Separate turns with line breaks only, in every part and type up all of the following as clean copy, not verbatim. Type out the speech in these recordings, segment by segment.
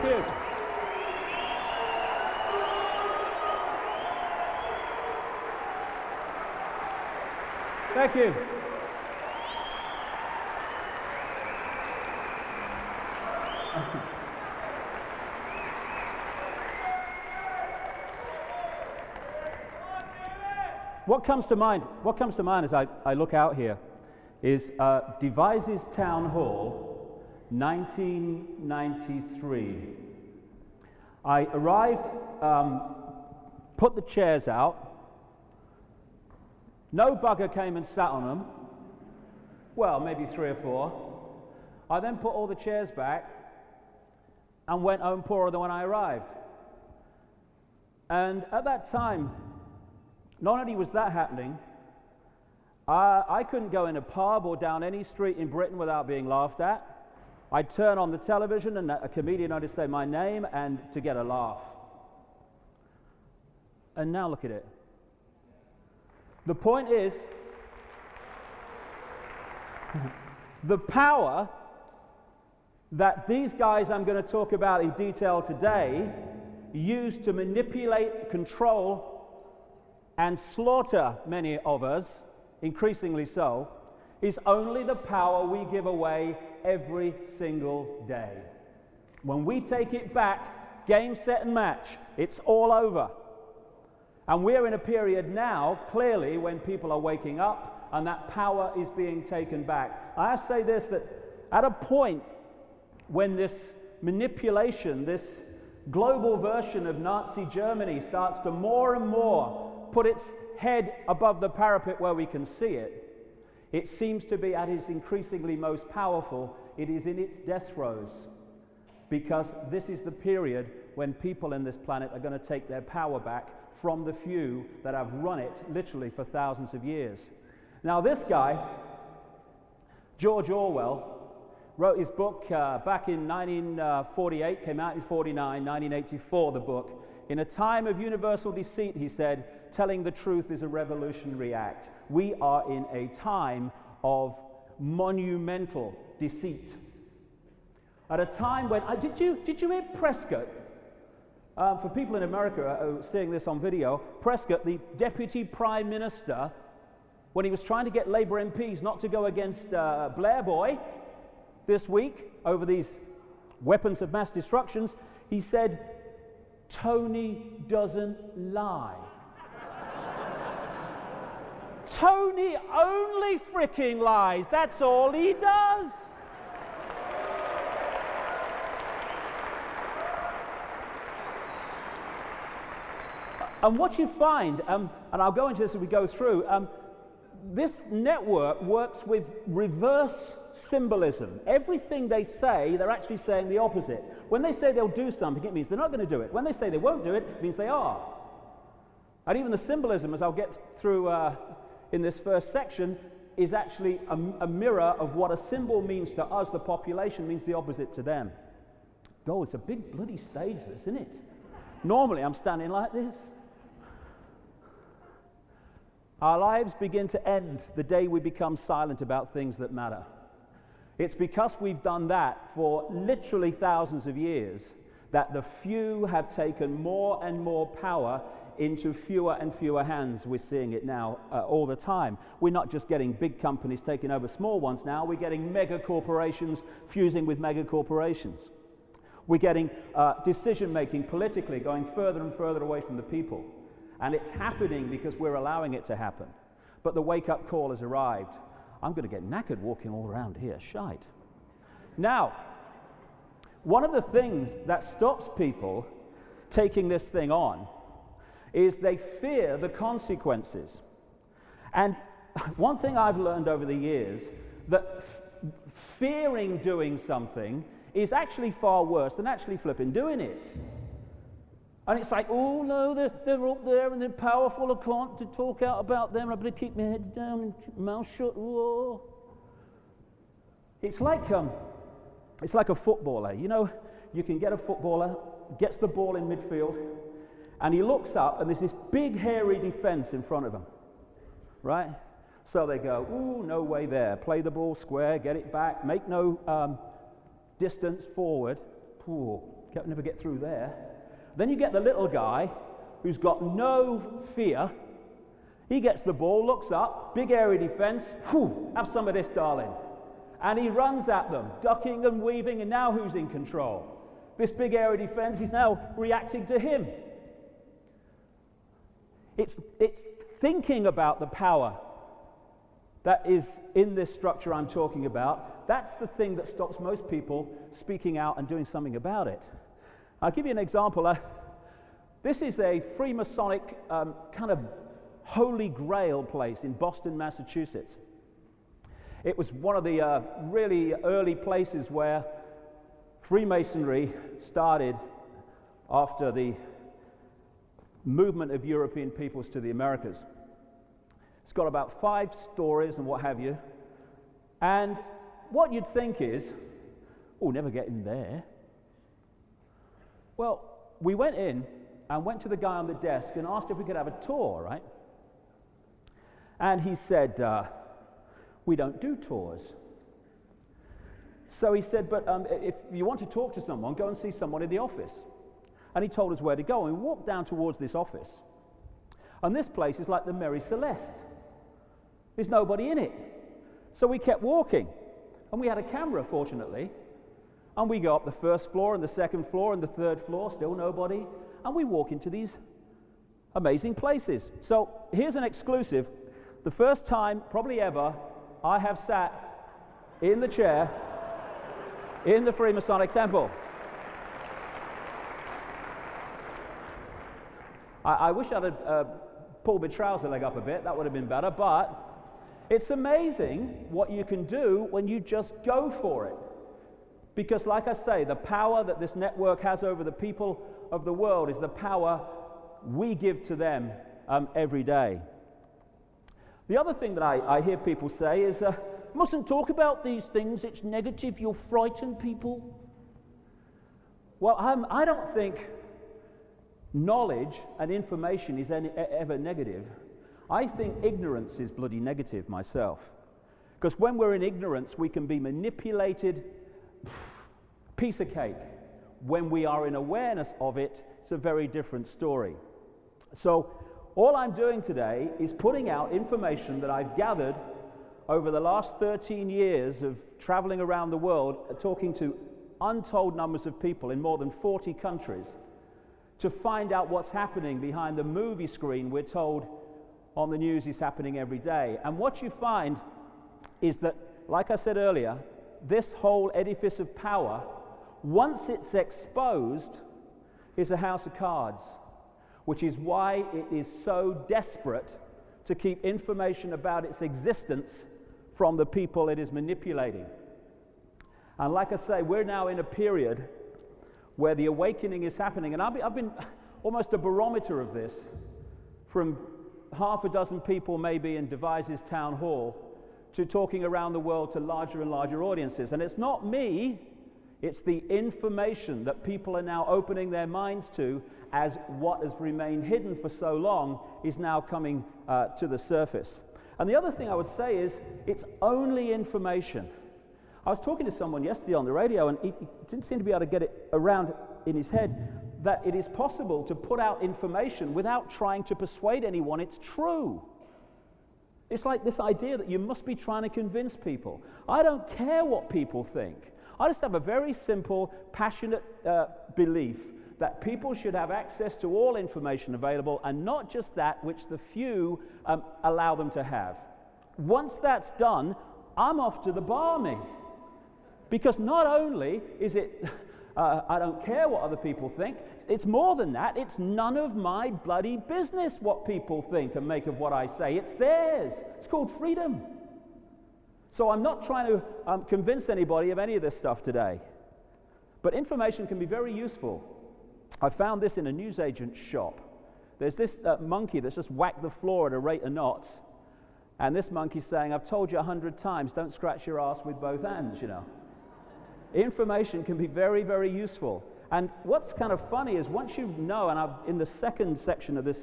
Thank you. Thank you. What comes to mind as I look out here is Devizes Town Hall, 1993. I arrived, put the chairs out. No bugger came and sat on them. Well, maybe 3 or 4. I then put all the chairs back and went home poorer than when I arrived. And at that time, not only was that happening, I couldn't go in a pub or down any street in Britain without being laughed at. I'd turn on the television and a comedian would say my name and to get a laugh. And now look at it. The point is, the power that these guys I'm going to talk about in detail today use to manipulate, control, and slaughter many of us, increasingly so, is only the power we give away every single day. When we take it back, game, set, and match, it's all over. And we're in a period now, clearly, when people are waking up and that power is being taken back. I say this, that at a point when this manipulation, this global version of Nazi Germany starts to more and more put its head above the parapet where we can see it, it seems to be at its increasingly most powerful. It is in its death throes, because this is the period when people in this planet are going to take their power back from the few that have run it literally for thousands of years. Now this guy, George Orwell, wrote his book back in 1948, came out in 49, 1984 the book. In a time of universal deceit, he said, telling the truth is a revolutionary act. We are in a time of monumental deceit. At a time when, did you hear Prescott? For people in America seeing this on video, Prescott, the Deputy Prime Minister, when he was trying to get Labour MPs not to go against Blair Boy this week over these weapons of mass destruction, he said, Tony doesn't lie. Tony only freaking lies. That's all he does. And what you find, and I'll go into this as we go through, this network works with reverse symbolism. Everything they say, they're actually saying the opposite. When they say they'll do something, it means they're not going to do it. When they say they won't do it, it means they are. And even the symbolism, as I'll get through in this first section, is actually a mirror of what a symbol means to us. The population means the opposite to them. Oh, it's a big bloody stage, this, isn't it? Normally, I'm standing like this. Our lives begin to end the day we become silent about things that matter. It's because we've done that for literally thousands of years that the few have taken more and more power into fewer and fewer hands. We're seeing it now all the time. We're not just getting big companies taking over small ones now, we're getting mega corporations fusing with mega corporations. We're getting decision making politically going further and further away from the people. And it's happening because we're allowing it to happen. But the wake-up call has arrived. I'm going to get knackered walking all around here, shite. Now, one of the things that stops people taking this thing on is they fear the consequences. And one thing I've learned over the years, that fearing doing something is actually far worse than actually flipping doing it. And it's like, oh no, they're up there and they're powerful, I can't talk out about them, I better keep my head down and keep my mouth shut. Whoa. It's like a footballer. You know, you can get a footballer, gets the ball in midfield, and he looks up and there's this big hairy defense in front of him, right? So they go, ooh, no way there, play the ball square, get it back, make no distance forward. Ooh. never get through there. Then you get the little guy who's got no fear. He gets the ball, looks up, big area defense. Whew, have some of this, darling. And he runs at them, ducking and weaving, and now who's in control? This big area defense is now reacting to him. It's thinking about the power that is in this structure I'm talking about. That's the thing that stops most people speaking out and doing something about it. I'll give you an example. This is a Freemasonic kind of holy grail place in Boston, Massachusetts. It was one of the really early places where Freemasonry started after the movement of European peoples to the Americas. It's got about 5 stories and what have you. And what you'd think is, oh, never get in there. Well, we went in and went to the guy on the desk and asked if we could have a tour, right? And he said, we don't do tours. So he said, but if you want to talk to someone, go and see someone in the office. And he told us where to go, and we walked down towards this office. And this place is like the Mary Celeste. There's nobody in it. So we kept walking, and we had a camera, fortunately. And we go up the first floor and the second floor and the third floor, still nobody. And we walk into these amazing places. So here's an exclusive. The first time, probably ever, I have sat in the chair in the Freemasonic Temple. I wish I'd have pulled my trouser leg up a bit. That would have been better. But it's amazing what you can do when you just go for it. Because, like I say, the power that this network has over the people of the world is the power we give to them every day. The other thing that I hear people say is, mustn't talk about these things, it's negative, you'll frighten people. Well, I don't think knowledge and information is ever negative. I think ignorance is bloody negative myself. Because when we're in ignorance, we can be manipulated. Piece of cake. When we are in awareness of it, it's a very different story. So all I'm doing today is putting out information that I've gathered over the last 13 years of traveling around the world, talking to untold numbers of people in more than 40 countries, to find out what's happening behind the movie screen we're told on the news is happening every day. And what you find is that, like I said earlier, this whole edifice of power, once it's exposed, is a house of cards, which is why it is so desperate to keep information about its existence from the people it is manipulating. And like I say, we're now in a period where the awakening is happening. And I've been almost a barometer of this, from half a dozen people maybe in Devises Town Hall to talking around the world to larger and larger audiences. And it's not me, it's the information that people are now opening their minds to, as what has remained hidden for so long is now coming to the surface. And the other thing I would say is, it's only information. I was talking to someone yesterday on the radio, and he didn't seem to be able to get it around in his head that it is possible to put out information without trying to persuade anyone it's true. It's like this idea that you must be trying to convince people. I don't care what people think. I just have a very simple, passionate belief that people should have access to all information available, and not just that which the few allow them to have. Once that's done, I'm off to the barmy. Because not only is it, I don't care what other people think, it's more than that. It's none of my bloody business what people think and make of what I say. It's theirs. It's called freedom. So I'm not trying to convince anybody of any of this stuff today. But information can be very useful. I found this in a newsagent's shop. There's this monkey that's just whacked the floor at a rate of knots. And this monkey's saying, I've told you 100 times, don't scratch your ass with both hands, you know. Information can be very, very useful. And what's kind of funny is once you know, and in the second section of this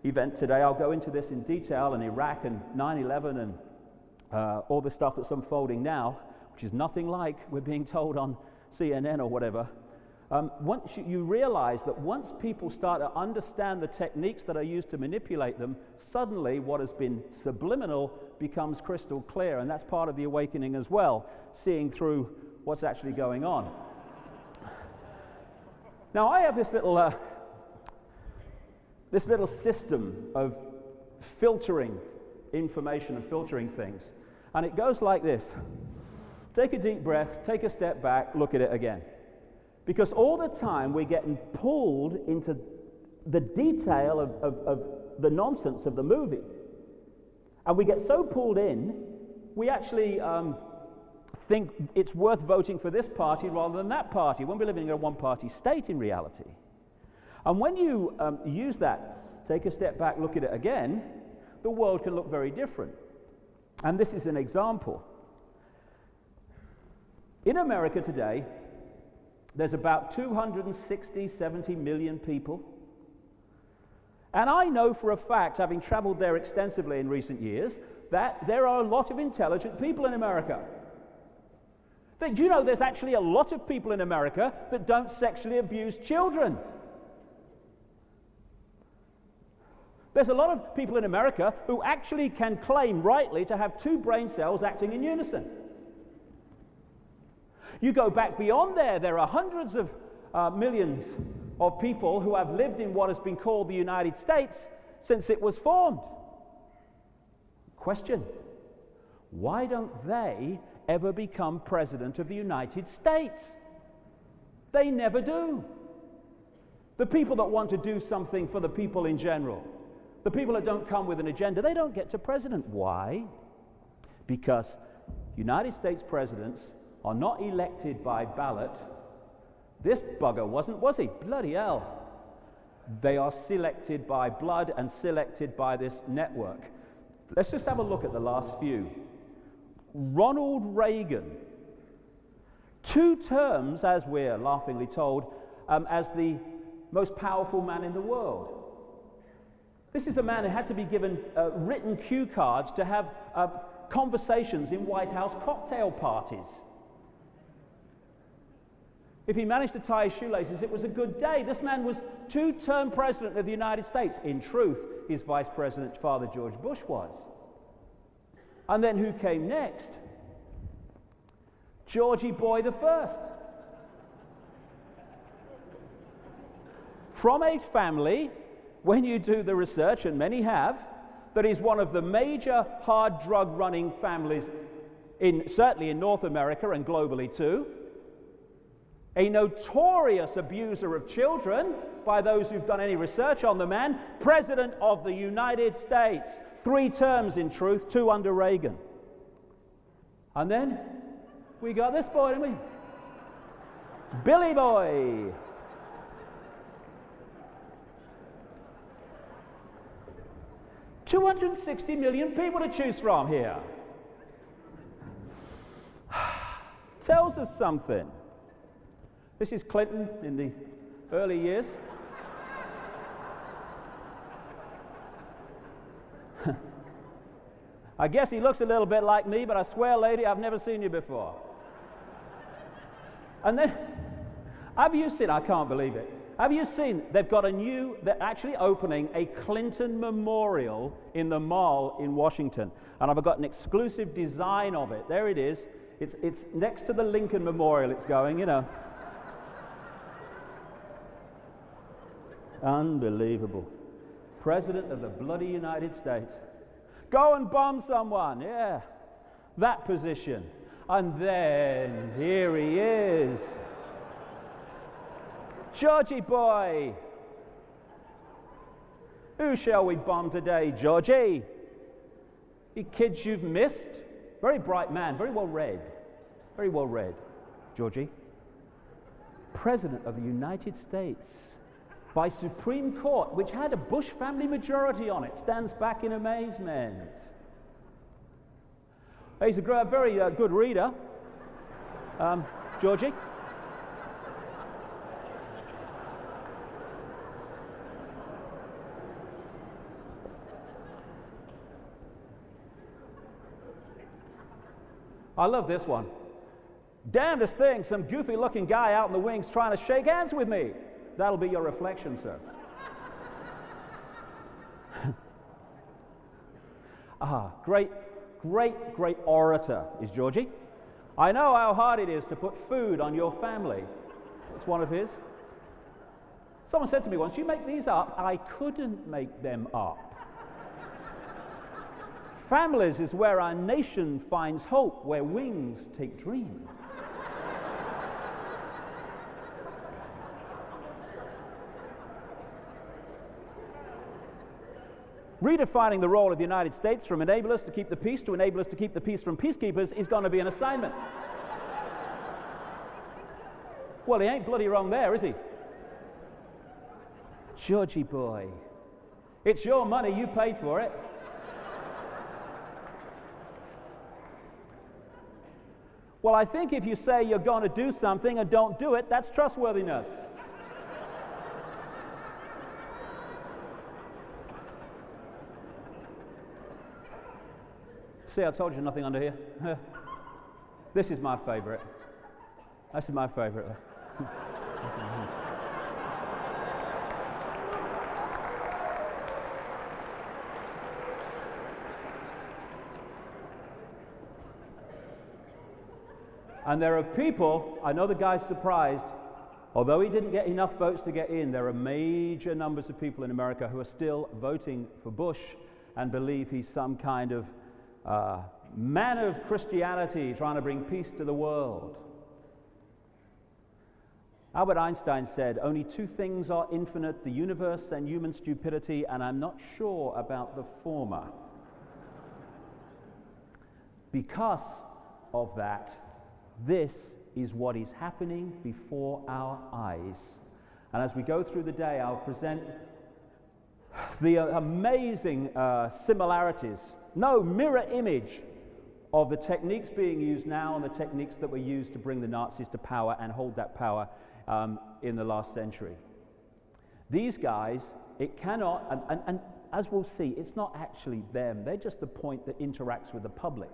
event today, I'll go into this in detail, in Iraq and 9/11 and all the stuff that's unfolding now, which is nothing like we're being told on CNN or whatever. once you realize that once people start to understand the techniques that are used to manipulate them, suddenly what has been subliminal becomes crystal clear, and that's part of the awakening as well, seeing through what's actually going on. Now, I have this little system of filtering information and filtering things, and it goes like this. Take a deep breath, take a step back, look at it again. Because all the time we're getting pulled into the detail of the nonsense of the movie. And we get so pulled in, we actually think it's worth voting for this party rather than that party, when we're living in a one-party state in reality. And when you use that, take a step back, look at it again, the world can look very different. And this is an example. In America today, there's about 270 million people. And I know for a fact, having traveled there extensively in recent years, that there are a lot of intelligent people in America. Do you know there's actually a lot of people in America that don't sexually abuse children? There's a lot of people in America who actually can claim rightly to have two brain cells acting in unison. You go back beyond there are hundreds of millions of people who have lived in what has been called the United States since it was formed. Question: why don't they ever become president of the United States? They never do. The people that want to do something for the people in general, the people that don't come with an agenda, they don't get to president. Why? Because United States presidents are not elected by ballot. This bugger wasn't, was he? Bloody hell. They are selected by blood and selected by this network. Let's just have a look at the last few. Ronald Reagan, 2 terms, as we're laughingly told, as the most powerful man in the world. This is a man who had to be given written cue cards to have conversations in White House cocktail parties. If he managed to tie his shoelaces, it was a good day. This man was 2-term president of the United States. In truth, his vice president, Father George Bush, was. And then who came next? Georgie Boy the First. From a family, when you do the research, and many have, that is one of the major hard drug running families, certainly in North America and globally too. A notorious abuser of children by those who've done any research on the man, President of the United States. 3 terms in truth, 2 under Reagan. And then we got this boy, didn't we? Billy Boy. $260 million people to choose from here. Tells us something. This is Clinton in the early years. I guess he looks a little bit like me, but I swear, lady, I've never seen you before. And then, have you seen, I can't believe it, have you seen, they're actually opening a Clinton memorial in the Mall in Washington. And I've got an exclusive design of it. There it is. It's next to the Lincoln Memorial it's going, you know. Unbelievable. President of the bloody United States. Go and bomb someone, yeah. That position. And then, here he is. Georgie Boy. Who shall we bomb today, Georgie? You kids you've missed. Very bright man, very well read. Very well read, Georgie. President of the United States. By Supreme Court, which had a Bush family majority on it, stands back in amazement. He's a very good reader, Georgie. I love this one. Damnedest thing, some goofy-looking guy out in the wings trying to shake hands with me. That'll be your reflection, sir. Great orator is Georgie. I know how hard it is to put food on your family. It's one of his. Someone said to me once, "You make these up?" I couldn't make them up. Families is where our nation finds hope, where wings take dream. Redefining the role of the United States from enablers to keep the peace to enablers to keep the peace from peacekeepers is going to be an assignment. Well, he ain't bloody wrong there, is he? Georgie boy, it's your money, you paid for it. Well, I think if you say you're going to do something and don't do it, that's trustworthiness. See, I told you nothing under here. This is my favorite. This is my favorite. And there are people, I know the guy's surprised, although he didn't get enough votes to get in, there are major numbers of people in America who are still voting for Bush and believe he's some kind of man of Christianity trying to bring peace to the world. Albert Einstein said, "Only two things are infinite, the universe and human stupidity, and I'm not sure about the former." Because of that, this is what is happening before our eyes. And as we go through the day, I'll present the amazing similarities, no mirror image of the techniques being used now and the techniques that were used to bring the Nazis to power and hold that power in the last century. These guys, it cannot, and as we'll see, it's not actually them. They're just the point that interacts with the public.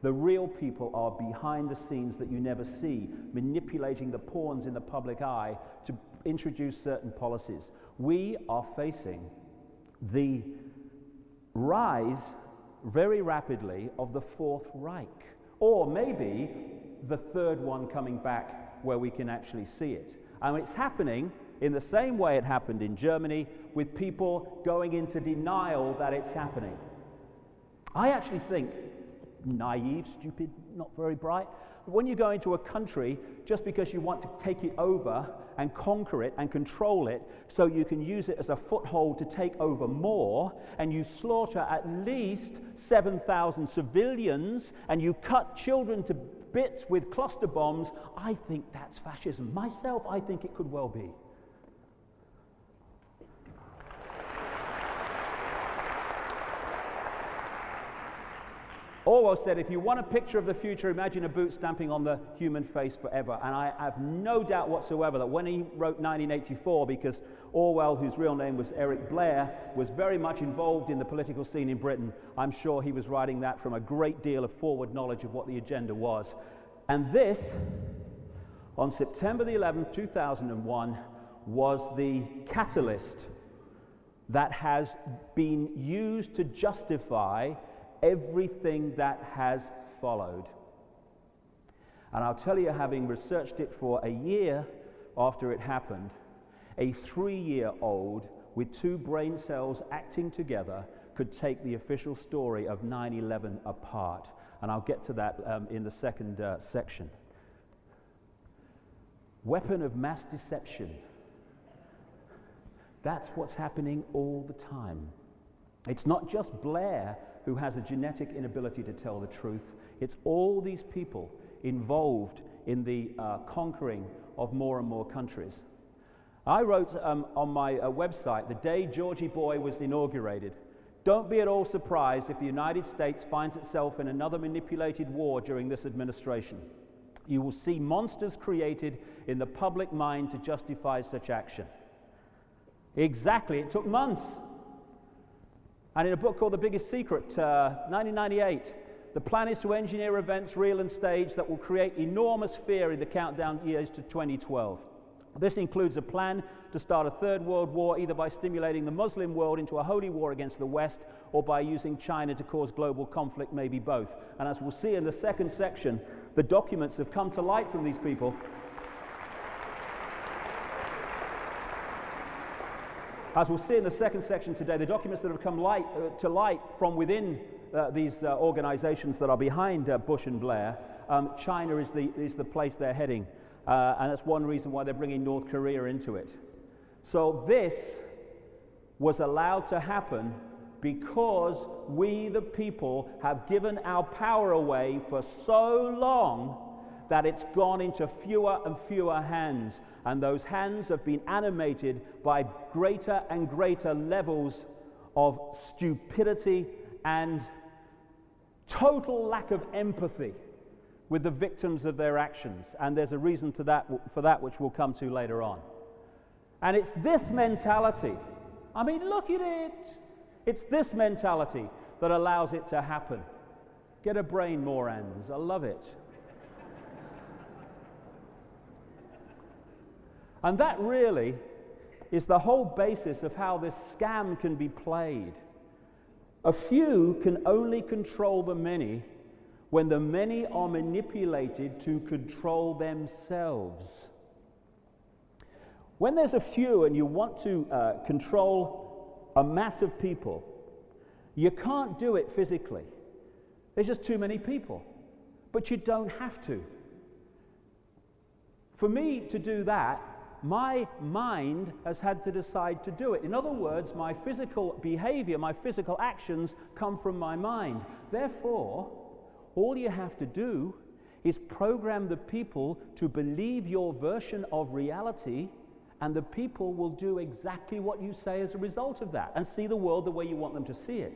The real people are behind the scenes that you never see, manipulating the pawns in the public eye to introduce certain policies. We are facing the rise very rapidly of the Fourth Reich, or maybe the third one coming back where we can actually see it. And it's happening in the same way it happened in Germany, with people going into denial that it's happening. I actually think, naive, stupid, not very bright, but when you go into a country, just because you want to take it over and conquer it and control it so you can use it as a foothold to take over more, and you slaughter at least 7,000 civilians and you cut children to bits with cluster bombs, I think that's fascism. Myself, I think it could well be. Orwell said, if you want a picture of the future, imagine a boot stamping on the human face forever. And I have no doubt whatsoever that when he wrote 1984, because Orwell, whose real name was Eric Blair, was very much involved in the political scene in Britain, I'm sure he was writing that from a great deal of forward knowledge of what the agenda was. And this, on September the 11th, 2001, was the catalyst that has been used to justify everything that has followed. And I'll tell you, having researched it for a year after it happened, a 3-year-old with 2 brain cells acting together could take the official story of 9/11 apart. And I'll get to that in the second section. Weapon of mass deception. That's what's happening all the time. It's not just Blair who has a genetic inability to tell the truth. It's all these people involved in the conquering of more and more countries. I wrote on my website, the day Georgie Boy was inaugurated, don't be at all surprised if the United States finds itself in another manipulated war during this administration. You will see monsters created in the public mind to justify such action. Exactly, it took months. And in a book called The Biggest Secret, 1998, The plan is to engineer events, real and staged, that will create enormous fear in the countdown years to 2012. This includes a plan to start a third world war, either by stimulating the Muslim world into a holy war against the West, or by using China to cause global conflict, maybe both. And as we'll see in the second section, the documents have come to light from these people. As we'll see in the second section today, the documents that have come to light from within these organizations that are behind Bush and Blair, China is the place they're heading. And that's one reason why they're bringing North Korea into it. So this was allowed to happen because we, the people, have given our power away for so long that it's gone into fewer and fewer hands. And those hands have been animated by greater and greater levels of stupidity and total lack of empathy with the victims of their actions. And there's a reason for that which we'll come to later on. And it's this mentality, I mean, look at it. It's this mentality that allows it to happen. Get a brain, Morans. I love it. And that really is the whole basis of how this scam can be played. A few can only control the many when the many are manipulated to control themselves. When there's a few and you want to control a mass of people, you can't do it physically. There's just too many people. But you don't have to. For me to do that, my mind has had to decide to do it. In other words, my physical behavior, my physical actions come from my mind. Therefore, all you have to do is program the people to believe your version of reality, and the people will do exactly what you say as a result of that and see the world the way you want them to see it.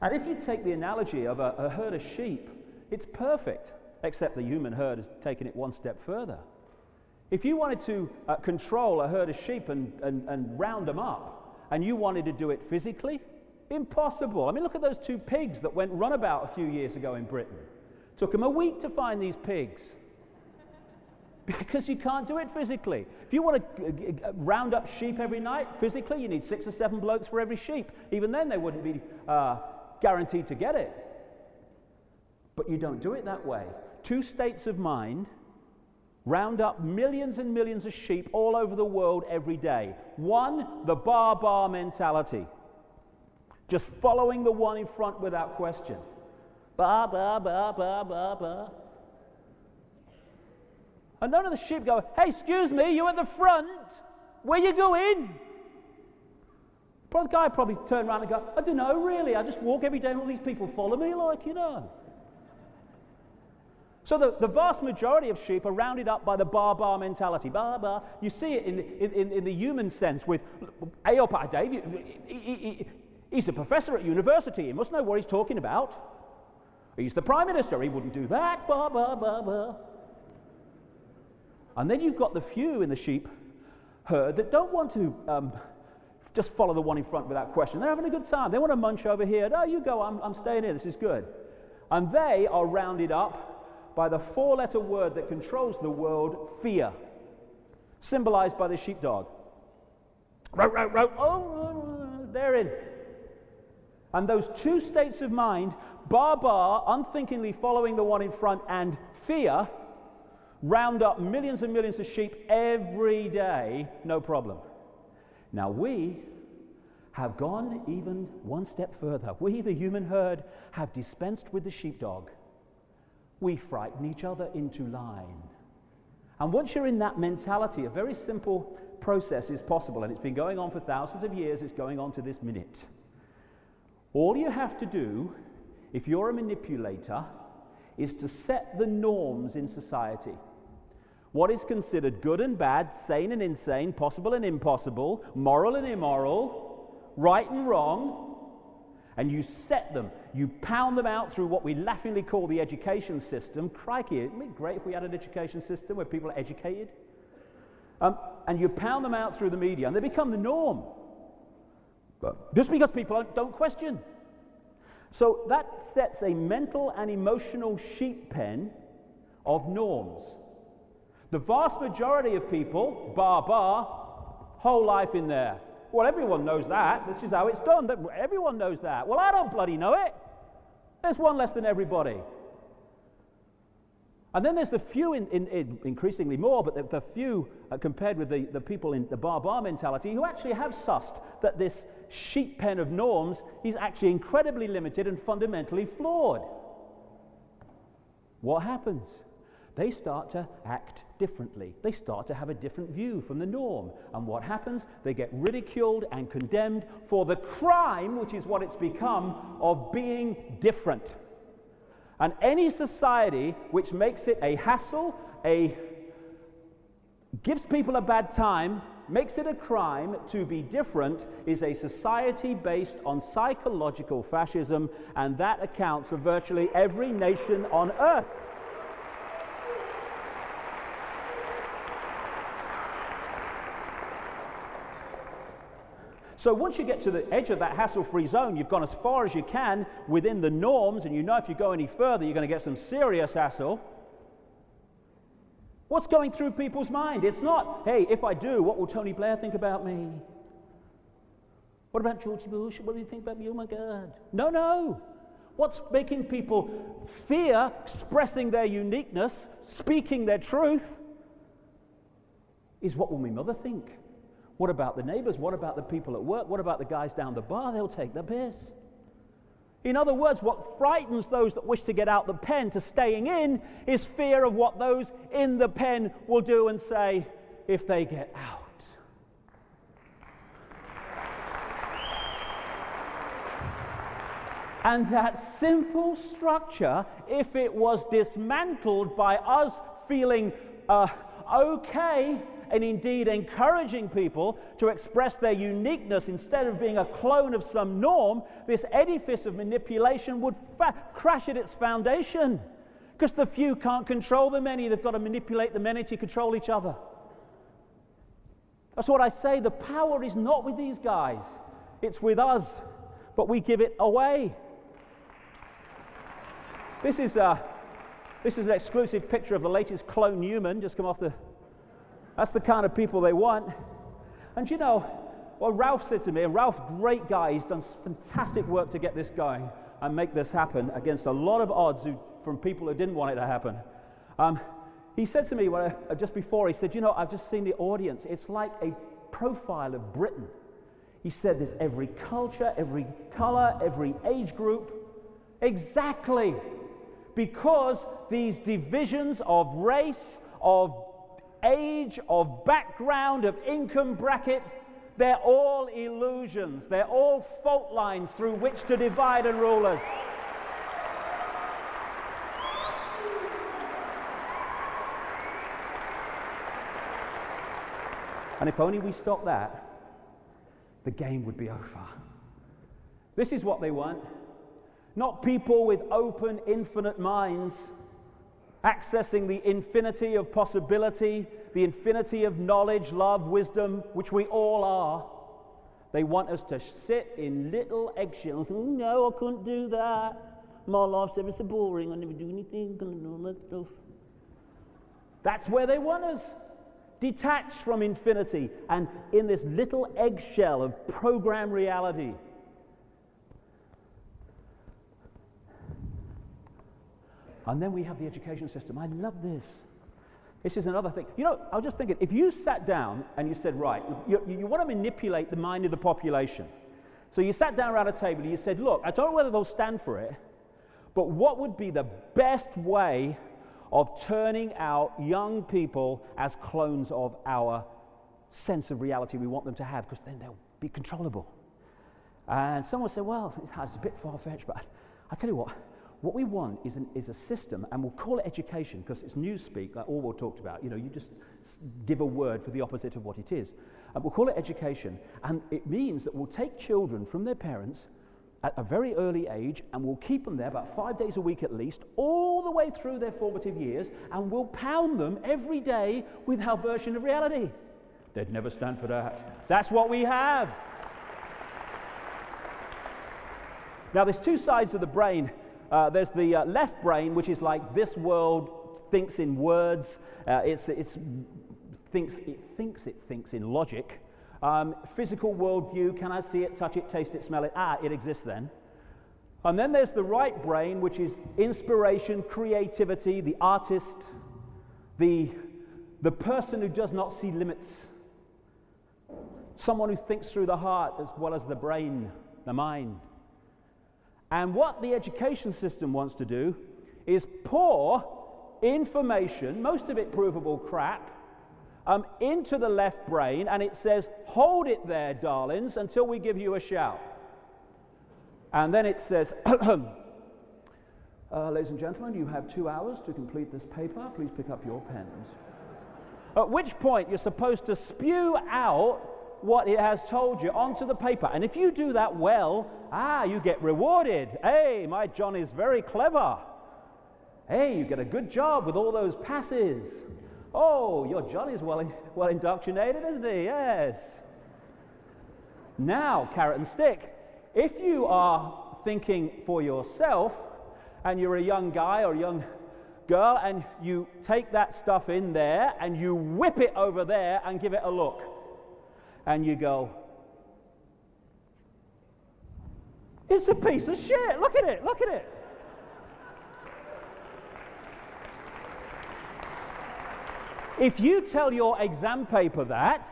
And if you take the analogy of a herd of sheep, it's perfect, except the human herd has taken it one step further. If you wanted to control a herd of sheep and round them up, and you wanted to do it physically, impossible. I mean, look at those two pigs that went runabout a few years ago in Britain. Took them a week to find these pigs. Because you can't do it physically. If you want to round up sheep every night, physically, you need 6 or 7 blokes for every sheep. Even then, they wouldn't be guaranteed to get it. But you don't do it that way. 2 states of mind round up millions and millions of sheep all over the world every day. 1, the bar mentality. Just following the one in front without question. Ba, ba, ba, ba, ba, ba. And none of the sheep go, hey, excuse me, you at the front? Where you going? The guy probably turn around and go, I don't know, really. I just walk every day and all these people follow me, like, you know. So the vast majority of sheep are rounded up by the bar mentality. Bar. You see it in the human sense with, hey up, Dave, he's a professor at university. He must know what he's talking about. He's the prime minister. He wouldn't do that. Bar. And then you've got the few in the sheep herd that don't want to just follow the one in front without question. They're having a good time. They want to munch over here. No, you go. I'm staying here. This is good. And they are rounded up by the 4-letter word that controls the world, fear, symbolized by the sheepdog. Row. Oh, they're in. And those 2 states of mind, bar, unthinkingly following the one in front, and fear, round up millions and millions of sheep every day, no problem. Now we have gone even one step further. We, the human herd, have dispensed with the sheepdog. We frighten each other into line. And once you're in that mentality, a very simple process is possible, and it's been going on for thousands of years. It's going on to this minute. All you have to do, if you're a manipulator, is to set the norms in society. What is considered good and bad, sane and insane, possible and impossible, moral and immoral, right and wrong, and you set them. You pound them out through what we laughingly call the education system. Crikey, isn't it great if we had an education system where people are educated? And you pound them out through the media, and they become the norm. But just because people don't question. So that sets a mental and emotional sheep pen of norms. The vast majority of people, whole life in there. Well, everyone knows that. This is how it's done. Everyone knows that. Well, I don't bloody know it. There's one less than everybody. And then there's the few, increasingly more, but the few compared with the people in the bar mentality who actually have sussed that this sheep pen of norms is actually incredibly limited and fundamentally flawed. What happens? They start to act differently. They start to have a different view from the norm. And what happens? They get ridiculed and condemned for the crime, which is what it's become, of being different. And any society which makes it a hassle, gives people a bad time, makes it a crime to be different, is a society based on psychological fascism, and that accounts for virtually every nation on earth. So once you get to the edge of that hassle-free zone, you've gone as far as you can within the norms, and you know if you go any further, you're going to get some serious hassle. What's going through people's mind? It's not, hey, if I do, what will Tony Blair think about me? What about George Bush? What do you think about me? Oh my God. No. What's making people fear expressing their uniqueness, speaking their truth, is what will my mother think? What about the neighbors? What about the people at work? What about the guys down the bar? They'll take the piss. In other words, what frightens those that wish to get out the pen to staying in is fear of what those in the pen will do and say if they get out. And that simple structure, if it was dismantled by us feeling okay, and indeed encouraging people to express their uniqueness instead of being a clone of some norm, this edifice of manipulation would crash at its foundation. Because the few can't control the many, they've got to manipulate the many to control each other. That's what I say, the power is not with these guys, it's with us, but we give it away. This is an exclusive picture of the latest clone human, just come off the... That's the kind of people they want. And you know, well, Ralph said to me, and Ralph, great guy, he's done fantastic work to get this going and make this happen against a lot of odds from people who didn't want it to happen. He said to me just before, he said, you know, I've just seen the audience. It's like a profile of Britain. He said there's every culture, every color, every age group. Exactly. Because these divisions of race, of age, of background, of income bracket, they're all illusions. They're all fault lines through which to divide and rule us. And if only we stop that, the game would be over. This is what they want. Not people with open, infinite minds, accessing the infinity of possibility, the infinity of knowledge, love, wisdom, which we all are. They want us to sit in little eggshells. Oh, no, I couldn't do that. My life's ever so boring. I never do anything and all that stuff. That's where they want us. Detached from infinity and in this little eggshell of program reality. And then we have the education system. I love this. This is another thing. You know, I was just thinking, if you sat down and you said, right, you want to manipulate the mind of the population. So you sat down around a table and you said, look, I don't know whether they'll stand for it, but what would be the best way of turning out young people as clones of our sense of reality we want them to have, because then they'll be controllable. And someone said, well, it's a bit far-fetched, but I tell you what we want is a system, and we'll call it education, because it's newspeak, like Orwell talked about. You know, you just give a word for the opposite of what it is. And we'll call it education, and it means that we'll take children from their parents at a very early age, and we'll keep them there about 5 days a week at least, all the way through their formative years, and we'll pound them every day with our version of reality. They'd never stand for that. That's what we have. Now, there's two sides of the brain. There's the left brain, which is like this world thinks in words. It thinks in logic. Physical worldview, can I see it, touch it, taste it, smell it? It exists then. And then there's the right brain, which is inspiration, creativity, the artist, the person who does not see limits. Someone who thinks through the heart as well as the brain, the mind. And what the education system wants to do is pour information, most of it provable crap, into the left brain, and it says, hold it there, darlings, until we give you a shout. And then it says, ladies and gentlemen, you have 2 hours to complete this paper. Please pick up your pens. At which point you're supposed to spew out what it has told you onto the paper. And if you do that well, you get rewarded. Hey, my John is very clever. Hey, you get a good job with all those passes. Oh, your John is well indoctrinated, isn't he? Yes. Now, carrot and stick. If you are thinking for yourself, and you're a young guy or a young girl, and you take that stuff in there, and you whip it over there and give it a look, and you go, it's a piece of shit, look at it, look at it. If you tell your exam paper that,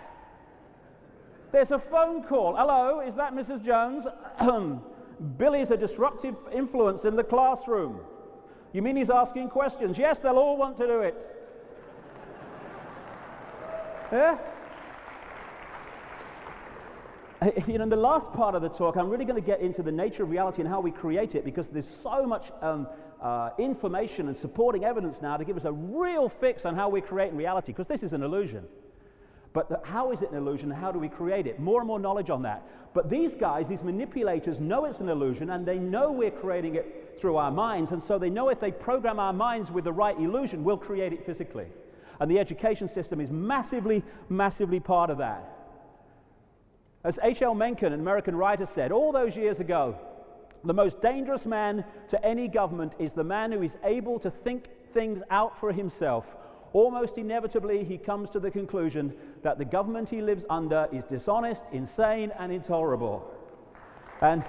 there's a phone call. Hello, is that Mrs. Jones? Billy's a disruptive influence in the classroom. You mean he's asking questions? Yes, they'll all want to do it. Yeah? You know, in the last part of the talk, I'm really going to get into the nature of reality and how we create it, because there's so much information and supporting evidence now to give us a real fix on how we create reality, because this is an illusion. But how is it an illusion, and how do we create it? More and more knowledge on that. But these guys, these manipulators, know it's an illusion, and they know we're creating it through our minds, and so they know if they program our minds with the right illusion, we'll create it physically. And the education system is massively, massively part of that. As H.L. Mencken, an American writer, said all those years ago, the most dangerous man to any government is the man who is able to think things out for himself. Almost inevitably, he comes to the conclusion that the government he lives under is dishonest, insane, and intolerable. And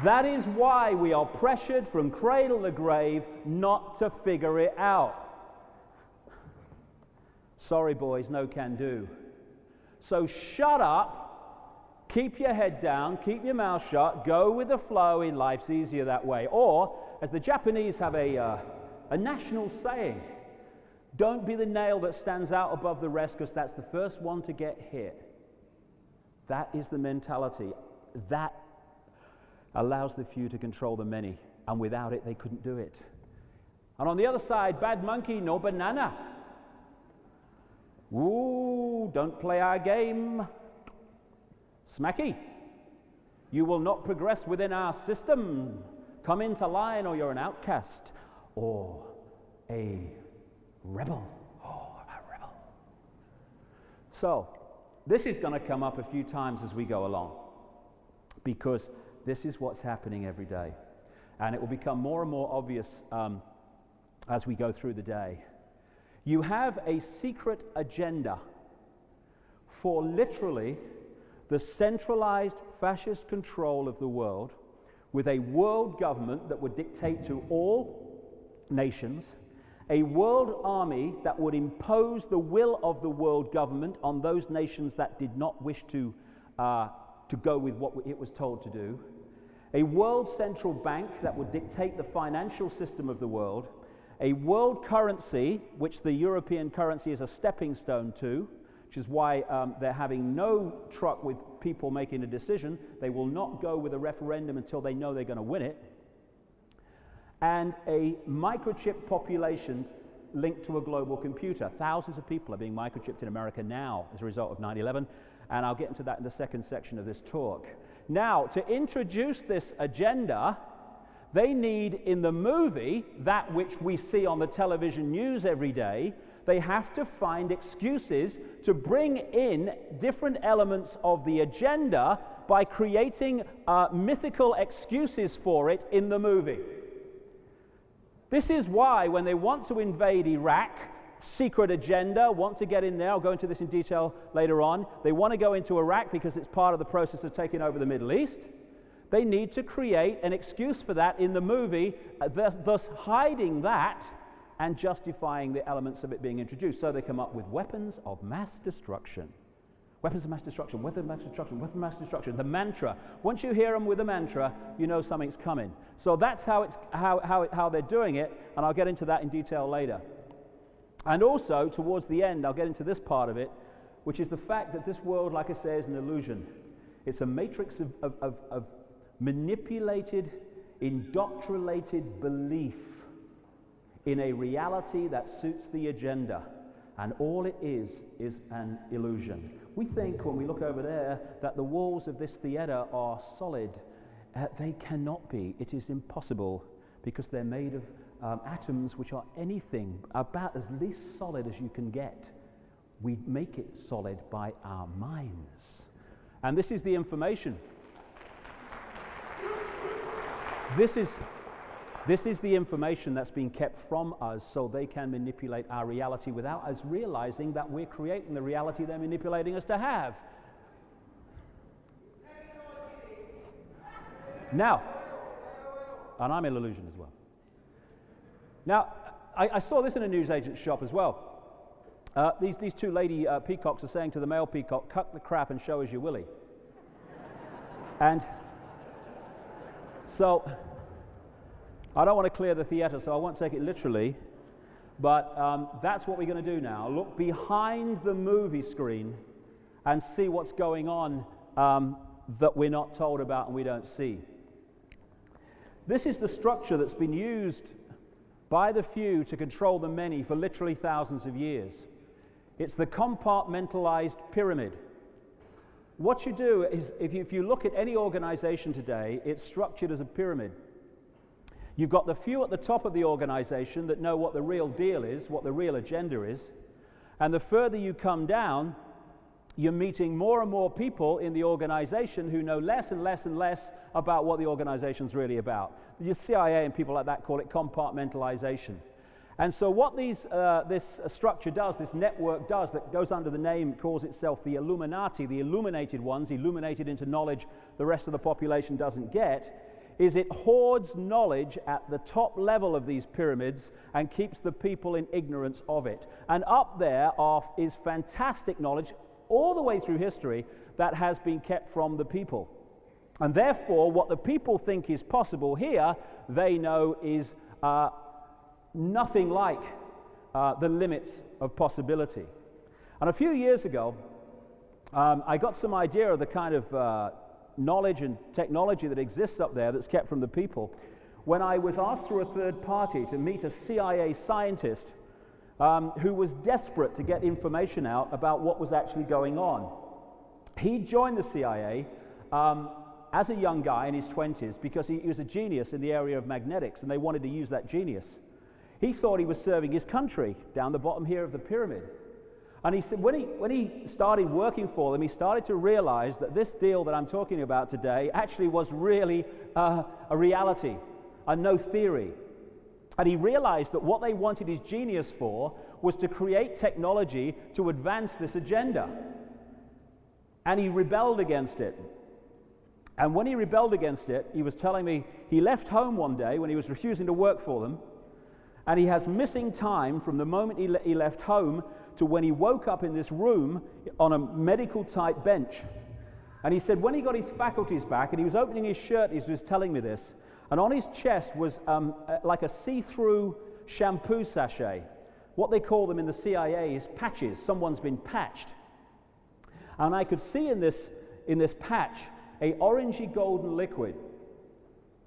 that is why we are pressured from cradle to grave not to figure it out. Sorry, boys, no can do. So shut up, keep your head down, keep your mouth shut, go with the flow. In life's easier that way. Or, as the Japanese have a national saying, don't be the nail that stands out above the rest, because that's the first one to get hit. That is the mentality. That allows the few to control the many, and without it they couldn't do it. And on the other side, bad monkey, no banana. Ooh, don't play our game. Smacky. You will not progress within our system. Come into line or you're an outcast or a rebel. Oh, a rebel. So, this is going to come up a few times as we go along, because this is what's happening every day. And it will become more and more obvious as we go through the day. You have a secret agenda for literally the centralized fascist control of the world, with a world government that would dictate to all nations, a world army that would impose the will of the world government on those nations that did not wish to go with what it was told to do, a world central bank that would dictate the financial system of the world, a world currency, which the European currency is a stepping stone to, which is why they're having no truck with people making a decision. They will not go with a referendum until they know they're going to win it. And a microchip population linked to a global computer. Thousands of people are being microchipped in America now as a result of 9/11, and I'll get into that in the second section of this talk. Now, to introduce this agenda, they need in the movie, that which we see on the television news every day, They have to find excuses to bring in different elements of the agenda by creating mythical excuses for it in the movie. This is why when they want to invade Iraq, secret agenda, want to get in there, I'll go into this in detail later on, they want to go into Iraq because it's part of the process of taking over the Middle East. They need to create an excuse for that in the movie, thus hiding that and justifying the elements of it being introduced. So they come up with weapons of mass destruction. Weapons of mass destruction, weapons of mass destruction, weapons of mass destruction. The mantra. Once you hear them with a mantra, you know something's coming. So that's how they're doing it, and I'll get into that in detail later. And also, towards the end, I'll get into this part of it, which is the fact that this world, like I say, is an illusion. It's a matrix of manipulated, indoctrinated belief in a reality that suits the agenda. And all it is an illusion. We think, when we look over there, that the walls of this theater are solid. They cannot be. It is impossible, because they're made of atoms which are anything about as least solid as you can get. We make it solid by our minds. And this is the information. This is the information that's been kept from us so they can manipulate our reality without us realizing that we're creating the reality they're manipulating us to have. Now, and I'm an illusion as well. Now, I saw this in a newsagent's shop as well. These two lady peacocks are saying to the male peacock, "Cut the crap and show us your willy." And so, I don't want to clear the theater, so I won't take it literally, but that's what we're going to do now. Look behind the movie screen and see what's going on that we're not told about and we don't see. This is the structure that's been used by the few to control the many for literally thousands of years. It's the compartmentalized pyramid. What you do is, if you look at any organization today, it's structured as a pyramid. You've got the few at the top of the organization that know what the real deal is, what the real agenda is, and the further you come down, you're meeting more and more people in the organization who know less and less and less about what the organization's really about. The CIA and people like that call it compartmentalization. And so what this structure does, this network does, that goes under the name, calls itself the Illuminati, the illuminated ones, illuminated into knowledge the rest of the population doesn't get, is it hoards knowledge at the top level of these pyramids and keeps the people in ignorance of it. And up there is fantastic knowledge all the way through history that has been kept from the people. And therefore, what the people think is possible here, they know is nothing like the limits of possibility. And a few years ago, I got some idea of the kind of knowledge and technology that exists up there that's kept from the people when I was asked through a third party to meet a CIA scientist who was desperate to get information out about what was actually going on. He joined the CIA as a young guy in his 20s because he was a genius in the area of magnetics, and they wanted to use that genius. He thought he was serving his country down the bottom here of the pyramid. And he said when he started working for them, he started to realize that this deal that I'm talking about today actually was really a reality and no theory. And he realized that what they wanted his genius for was to create technology to advance this agenda. And he rebelled against it. And when he rebelled against it, he was telling me he left home one day when he was refusing to work for them, and he has missing time from the moment he left home to when he woke up in this room on a medical-type bench. And he said when he got his faculties back, and he was opening his shirt, he was telling me this, and on his chest was like a see-through shampoo sachet. What they call them in the CIA is patches. Someone's been patched. And I could see in this patch a orangey golden liquid.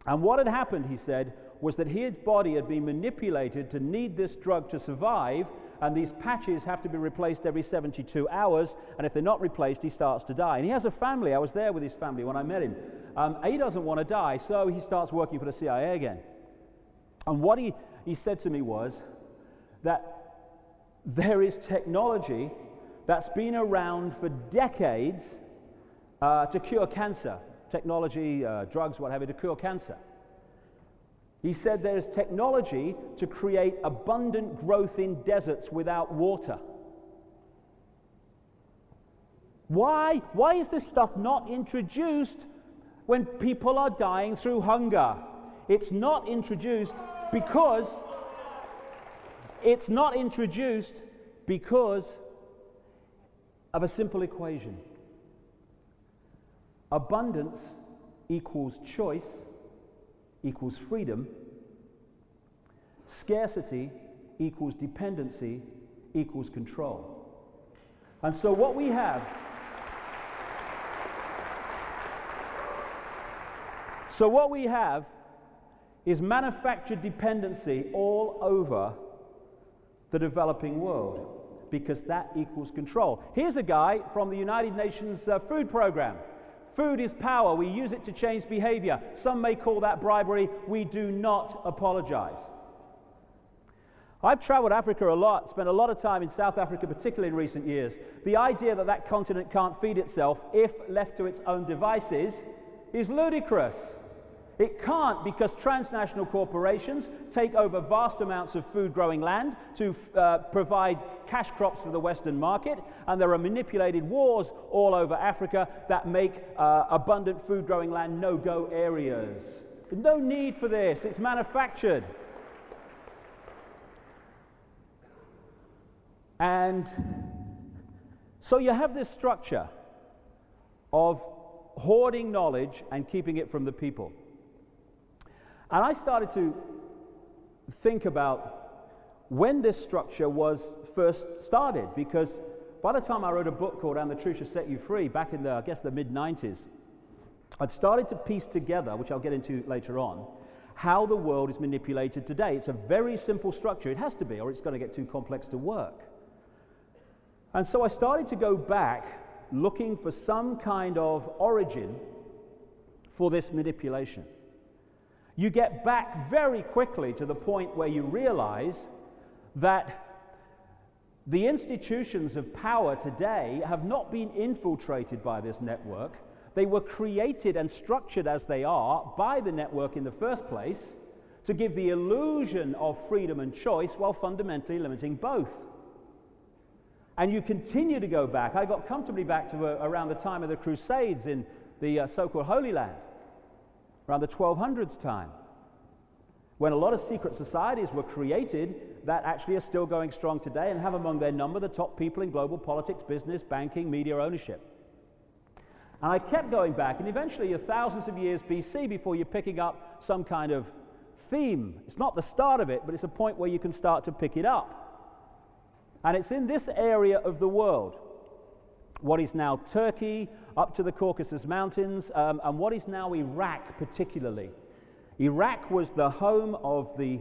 And what had happened, he said, was that his body had been manipulated to need this drug to survive, and these patches have to be replaced every 72 hours, and if they're not replaced, he starts to die. And he has a family. I was there with his family when I met him. He doesn't want to die, so he starts working for the CIA again. And what he said to me was that there is technology that's been around for decades to cure cancer. Technology, drugs, what have you, to cure cancer. He said there's technology to create abundant growth in deserts without water. Why is this stuff not introduced when people are dying through hunger? It's not introduced because of a simple equation. Abundance equals choice equals freedom. Scarcity equals dependency equals control. And so what we have is manufactured dependency all over the developing world, because that equals control. Here's a guy from the United Nations food program. Food is power. We use it to change behavior. Some may call that bribery. We do not apologize. I've traveled Africa a lot, spent a lot of time in South Africa, particularly in recent years. The idea that that continent can't feed itself if left to its own devices is ludicrous. It can't, because transnational corporations take over vast amounts of food-growing land to provide cash crops for the Western market, and there are manipulated wars all over Africa that make abundant food-growing land no-go areas. There's no need for this. It's manufactured. And so you have this structure of hoarding knowledge and keeping it from the people. And I started to think about when this structure was first started, because by the time I wrote a book called And the Truth Shall Set You Free, back in the mid-90s, I'd started to piece together, which I'll get into later on, how the world is manipulated today. It's a very simple structure. It has to be, or it's going to get too complex to work. And so I started to go back looking for some kind of origin for this manipulation. You get back very quickly to the point where you realize that the institutions of power today have not been infiltrated by this network. They were created and structured as they are by the network in the first place to give the illusion of freedom and choice while fundamentally limiting both. And you continue to go back. I got comfortably back to around the time of the Crusades in the so-called Holy Land, around the 1200s time, when a lot of secret societies were created that actually are still going strong today and have among their number the top people in global politics, business, banking, media ownership. And I kept going back, and eventually you're thousands of years BC before you're picking up some kind of theme. It's not the start of it, but it's a point where you can start to pick it up. And it's in this area of the world, what is now Turkey, up to the Caucasus Mountains, and what is now Iraq particularly. Iraq was the home of the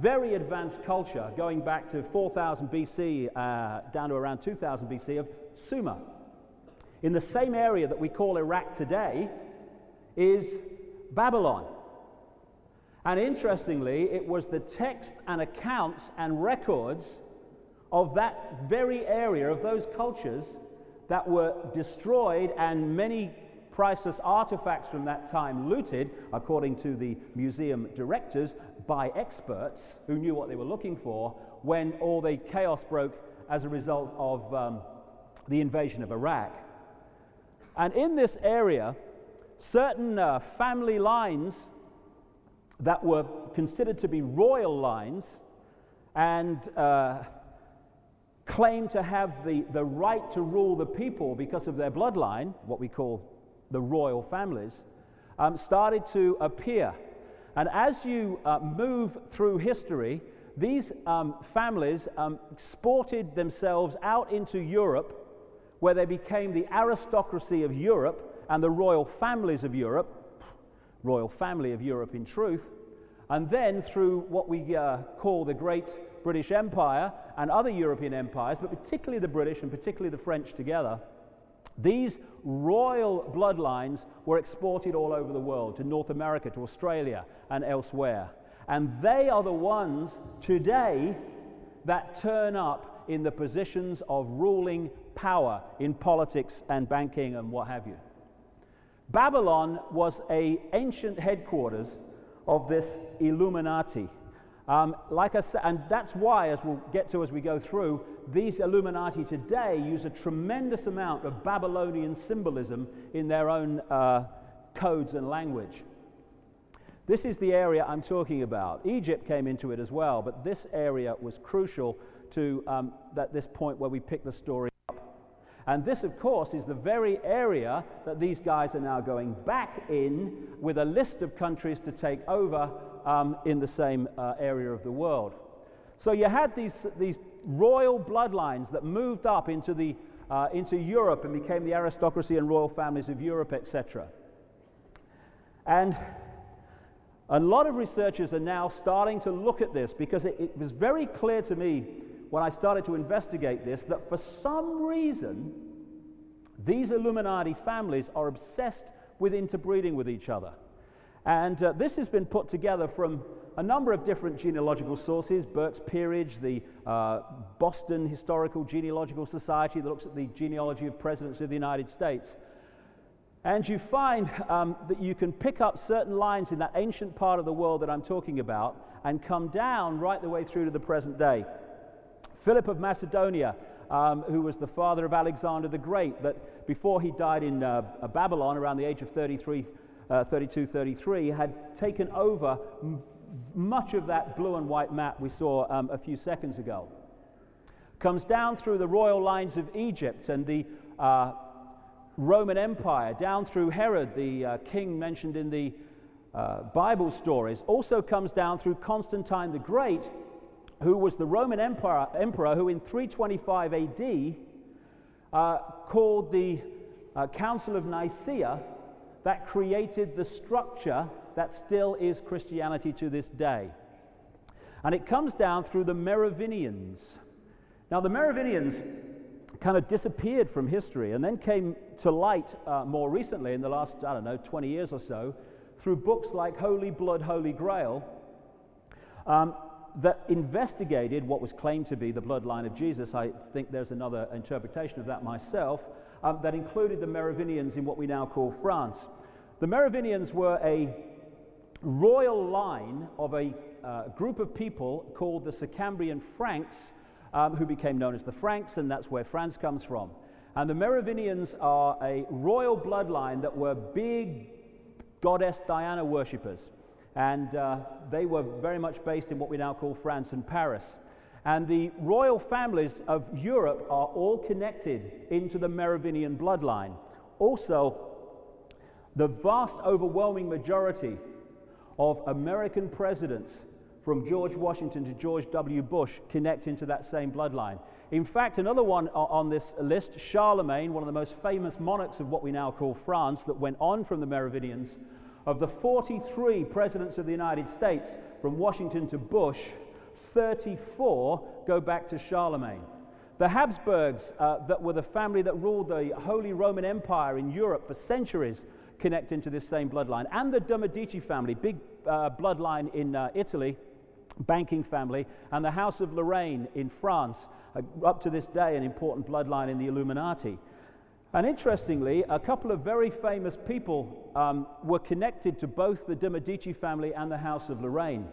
very advanced culture, going back to 4000 BC down to around 2000 BC, of Sumer. In the same area that we call Iraq today is Babylon. And interestingly, it was the texts and accounts and records of that very area, of those cultures, that were destroyed, and many priceless artifacts from that time looted, according to the museum directors, by experts who knew what they were looking for, when all the chaos broke as a result of the invasion of Iraq. And in this area, certain family lines that were considered to be royal lines and claimed to have the right to rule the people because of their bloodline, what we call the royal families, started to appear. And as you move through history, these families exported themselves out into Europe, where they became the aristocracy of Europe and the royal families of Europe, royal family of Europe in truth, and then through what we call the Great British Empire and other European empires, but particularly the British and particularly the French together, these royal bloodlines were exported all over the world, to North America, to Australia, and elsewhere. And they are the ones today that turn up in the positions of ruling power in politics and banking and what have you. Babylon was an ancient headquarters of this Illuminati. Like I said, and that's why, as we'll get to as we go through, these Illuminati today use a tremendous amount of Babylonian symbolism in their own codes and language. This is the area I'm talking about. Egypt came into it as well, but this area was crucial to this point where we pick the story up. And this, of course, is the very area that these guys are now going back in with a list of countries to take over in the same area of the world. So you had these royal bloodlines that moved up into Europe and became the aristocracy and royal families of Europe, etc. And a lot of researchers are now starting to look at this, because it was very clear to me when I started to investigate this that for some reason these Illuminati families are obsessed with interbreeding with each other. And this has been put together from a number of different genealogical sources: Burke's Peerage, the Boston Historical Genealogical Society that looks at the genealogy of presidents of the United States. And you find that you can pick up certain lines in that ancient part of the world that I'm talking about and come down right the way through to the present day. Philip of Macedonia, who was the father of Alexander the Great, that before he died in Babylon around the age of 32, 33, had taken over much of that blue and white map we saw a few seconds ago. Comes down through the royal lines of Egypt and the Roman Empire, down through Herod, the king mentioned in the Bible stories. Also comes down through Constantine the Great, who was the Roman emperor who in 325 AD called the Council of Nicaea that created the structure that still is Christianity to this day. And it comes down through the Merovingians. Now the Merovingians kind of disappeared from history and then came to light more recently in the last, 20 years or so, through books like Holy Blood, Holy Grail, that investigated what was claimed to be the bloodline of Jesus. I think there's another interpretation of that myself, that included the Merovingians in what we now call France. The Merovingians were a royal line of a group of people called the Sicambrian Franks, who became known as the Franks, and that's where France comes from. And the Merovingians are a royal bloodline that were big goddess Diana worshippers. And they were very much based in what we now call France and Paris. And the royal families of Europe are all connected into the Merovingian bloodline. Also, the vast overwhelming majority of American presidents from George Washington to George W. Bush connect into that same bloodline. In fact, another one on this list, Charlemagne, one of the most famous monarchs of what we now call France, that went on from the Merovingians. Of the 43 presidents of the United States, from Washington to Bush, 34 go back to Charlemagne. The Habsburgs, that were the family that ruled the Holy Roman Empire in Europe for centuries, connect into this same bloodline. And the de' Medici family, big bloodline in Italy, banking family, and the House of Lorraine in France, up to this day an important bloodline in the Illuminati. And interestingly, a couple of very famous people were connected to both the de' Medici family and the House of Lorraine.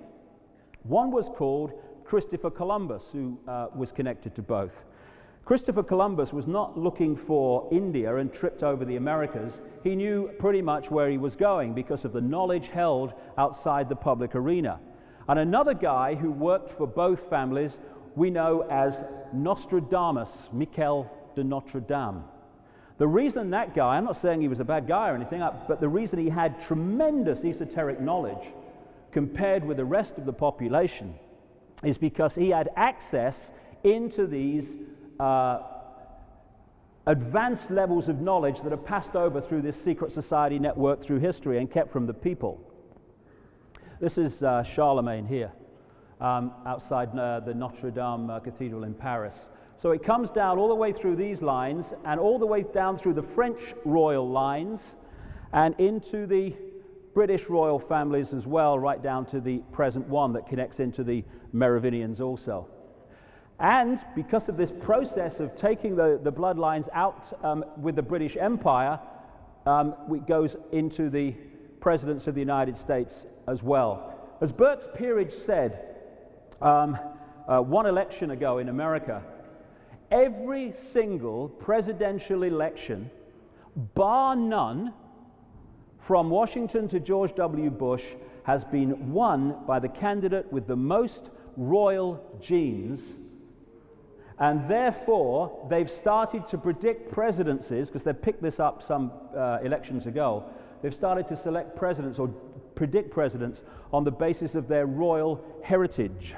One was called Christopher Columbus, who was connected to both. Christopher Columbus was not looking for India and tripped over the Americas. He knew pretty much where he was going because of the knowledge held outside the public arena. And another guy who worked for both families we know as Nostradamus, Michel de Notre Dame. The reason that guy, I'm not saying he was a bad guy or anything, but the reason he had tremendous esoteric knowledge compared with the rest of the population is because he had access into these advanced levels of knowledge that are passed over through this secret society network through history and kept from the people. This is Charlemagne here, outside the Notre Dame Cathedral in Paris. So it comes down all the way through these lines and all the way down through the French royal lines and into the British royal families as well, right down to the present one that connects into the Merovingians also. And because of this process of taking the bloodlines out with the British Empire, it goes into the presidents of the United States as well. As Burke's Peerage said one election ago in America, every single presidential election, bar none, from Washington to George W. Bush, has been won by the candidate with the most royal genes, and therefore they've started to predict presidencies, because they picked this up some elections ago. They've started to select presidents or predict presidents on the basis of their royal heritage,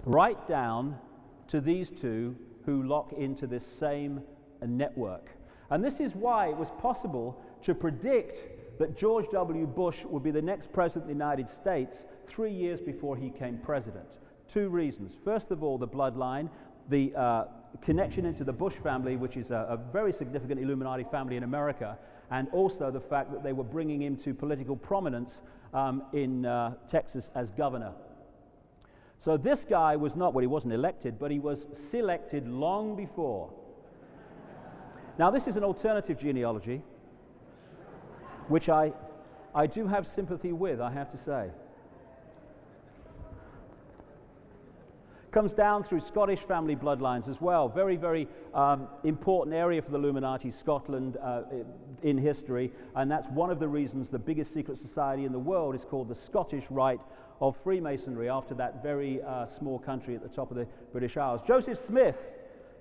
right down to these two who lock into this same network. And this is why it was possible to predict that George W. Bush would be the next president of the United States 3 years before he became president. Two reasons. First of all, the bloodline, the connection into the Bush family, which is a very significant Illuminati family in America, and also the fact that they were bringing him to political prominence in Texas as governor. So this guy was not, well, he wasn't elected, but he was selected long before. Now, this is an alternative genealogy, which I do have sympathy with, I have to say. Comes down through Scottish family bloodlines as well. Very, very important area for the Illuminati, Scotland, in history, and that's one of the reasons the biggest secret society in the world is called the Scottish Rite of Freemasonry, after that very small country at the top of the British Isles. Joseph Smith,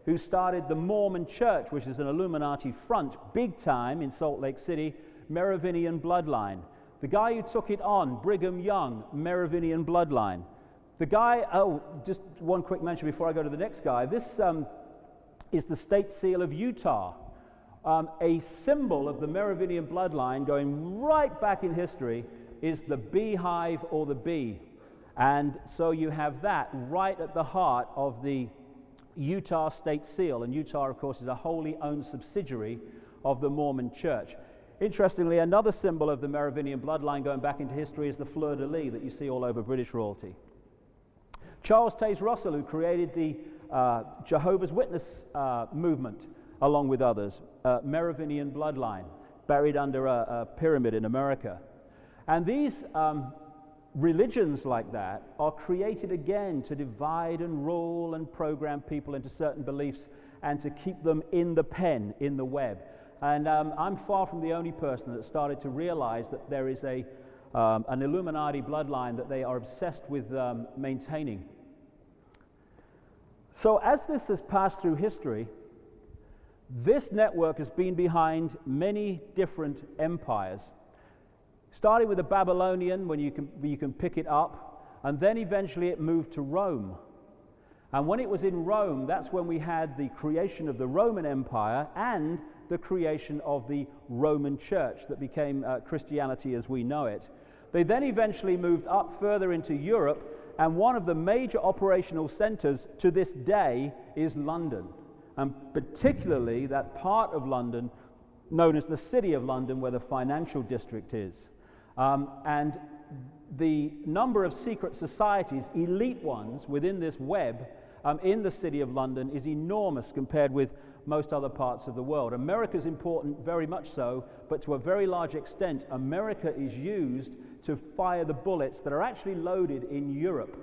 who started the Mormon Church, which is an Illuminati front, big time in Salt Lake City, Merovingian bloodline. The guy who took it on, Brigham Young, Merovingian bloodline. The guy, just one quick mention before I go to the next guy. This is the state seal of Utah, a symbol of the Merovingian bloodline going right back in history is the beehive or the bee. And so you have that right at the heart of the Utah state seal. And Utah, of course, is a wholly owned subsidiary of the Mormon Church. Interestingly, another symbol of the Merovingian bloodline going back into history is the fleur-de-lis that you see all over British royalty. Charles Taze Russell, who created the Jehovah's Witness movement, along with others, Merovingian bloodline, buried under a pyramid in America. And these religions like that are created again to divide and rule and program people into certain beliefs and to keep them in the pen, in the web. And I'm far from the only person that started to realize that there is an Illuminati bloodline that they are obsessed with maintaining. So as this has passed through history, this network has been behind many different empires, starting with the Babylonian, when you can pick it up, and then eventually it moved to Rome. And when it was in Rome, that's when we had the creation of the Roman Empire and the creation of the Roman Church that became Christianity as we know it. They then eventually moved up further into Europe, and one of the major operational centers to this day is London, and particularly that part of London known as the City of London, where the financial district is. And the number of secret societies, elite ones, within this web in the City of London is enormous compared with most other parts of the world. America's important, very much so, but to a very large extent, America is used to fire the bullets that are actually loaded in Europe.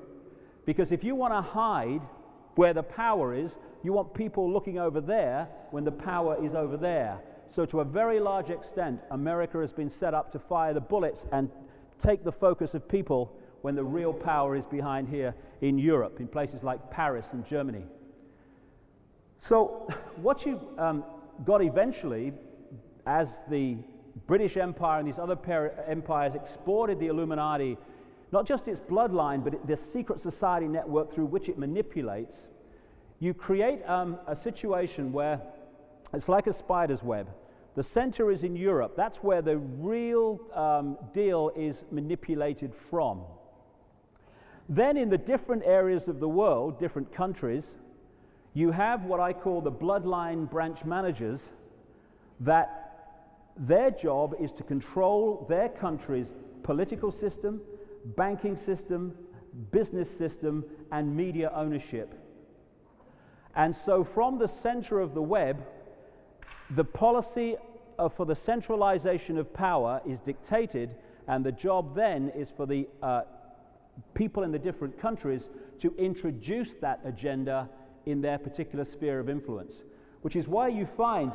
Because if you want to hide where the power is, you want people looking over there when the power is over there. So to a very large extent, America has been set up to fire the bullets and take the focus of people when the real power is behind here in Europe, in places like Paris and Germany. So what you got eventually, as the British Empire and these other empires exported the Illuminati, not just its bloodline, but the secret society network through which it manipulates, you create a situation where it's like a spider's web. The center is in Europe. That's where the real deal is manipulated from. Then in the different areas of the world, different countries, you have what I call the bloodline branch managers, that their job is to control their country's political system, banking system, business system, and media ownership. And so from the center of the web, the policy for the centralization of power is dictated, and the job then is for the people in the different countries to introduce that agenda in their particular sphere of influence. Which is why you find,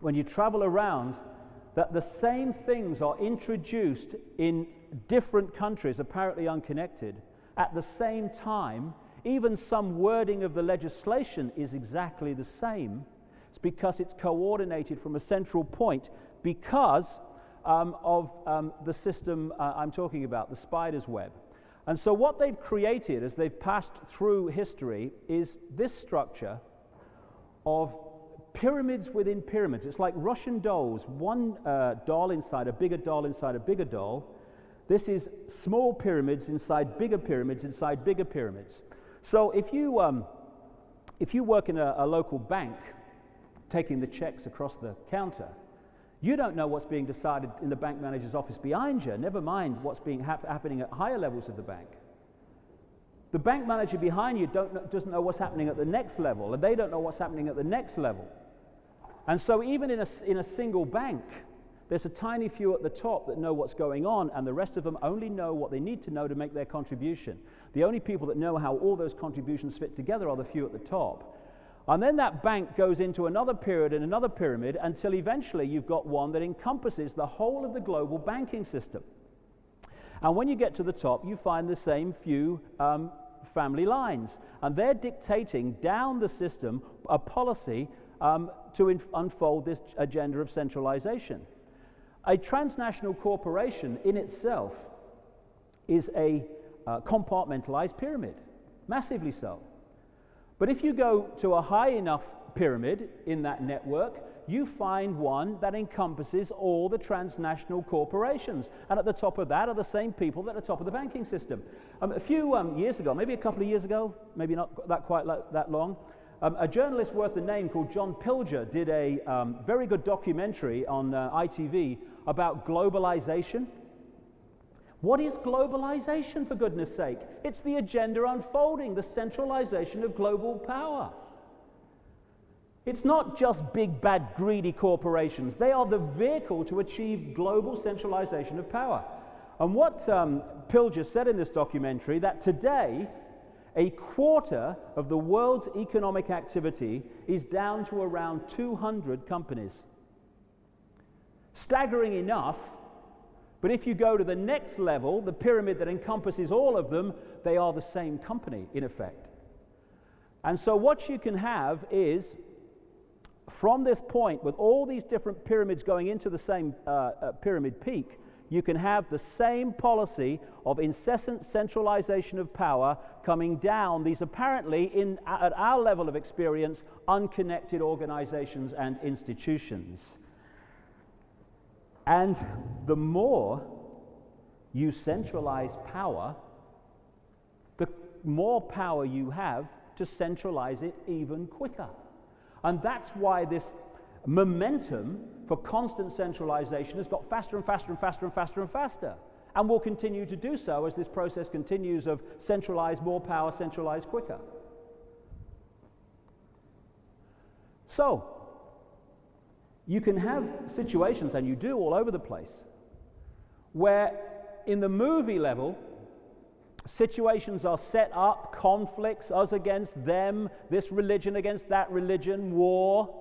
when you travel around, that the same things are introduced in different countries, apparently unconnected, at the same time. Even some wording of the legislation is exactly the same. It's because it's coordinated from a central point, because of the system I'm talking about, the spider's web. And so what they've created as they've passed through history is this structure of pyramids within pyramids. It's like Russian dolls, one doll inside a bigger doll inside a bigger doll. This is small pyramids inside bigger pyramids inside bigger pyramids. So if you work in a local bank, taking the checks across the counter, you don't know what's being decided in the bank manager's office behind you, never mind what's being happening at higher levels of the bank. The bank manager behind you doesn't know what's happening at the next level, and they don't know what's happening at the next level. And so even in a single bank, there's a tiny few at the top that know what's going on, and the rest of them only know what they need to know to make their contribution. The only people that know how all those contributions fit together are the few at the top. And then that bank goes into another period and another pyramid until eventually you've got one that encompasses the whole of the global banking system. And when you get to the top, you find the same few family lines. And they're dictating down the system a policy to unfold this agenda of centralization. A transnational corporation in itself is a compartmentalized pyramid, massively so. But if you go to a high enough pyramid in that network, you find one that encompasses all the transnational corporations. And at the top of that are the same people at the top of the banking system. A few years ago, maybe a couple of years ago, maybe not that long, a journalist worth the name called John Pilger did a very good documentary on ITV about globalization. What is globalization, for goodness sake? It's the agenda unfolding, the centralization of global power. It's not just big, bad, greedy corporations. They are the vehicle to achieve global centralization of power. And what Pilger said in this documentary, that today, a quarter of the world's economic activity is down to around 200 companies. Staggering enough. But if you go to the next level, the pyramid that encompasses all of them, they are the same company, in effect. And so what you can have is, from this point, with all these different pyramids going into the same pyramid peak, you can have the same policy of incessant centralization of power coming down these apparently, at our level of experience, unconnected organizations and institutions. And the more you centralize power, the more power you have to centralize it even quicker. And that's why this momentum for constant centralization has got faster and faster and faster and faster and faster, and will continue to do so as this process continues of centralize more power, centralize quicker. So, you can have situations, and you do all over the place, where in the movie level, situations are set up, conflicts, us against them, this religion against that religion, war,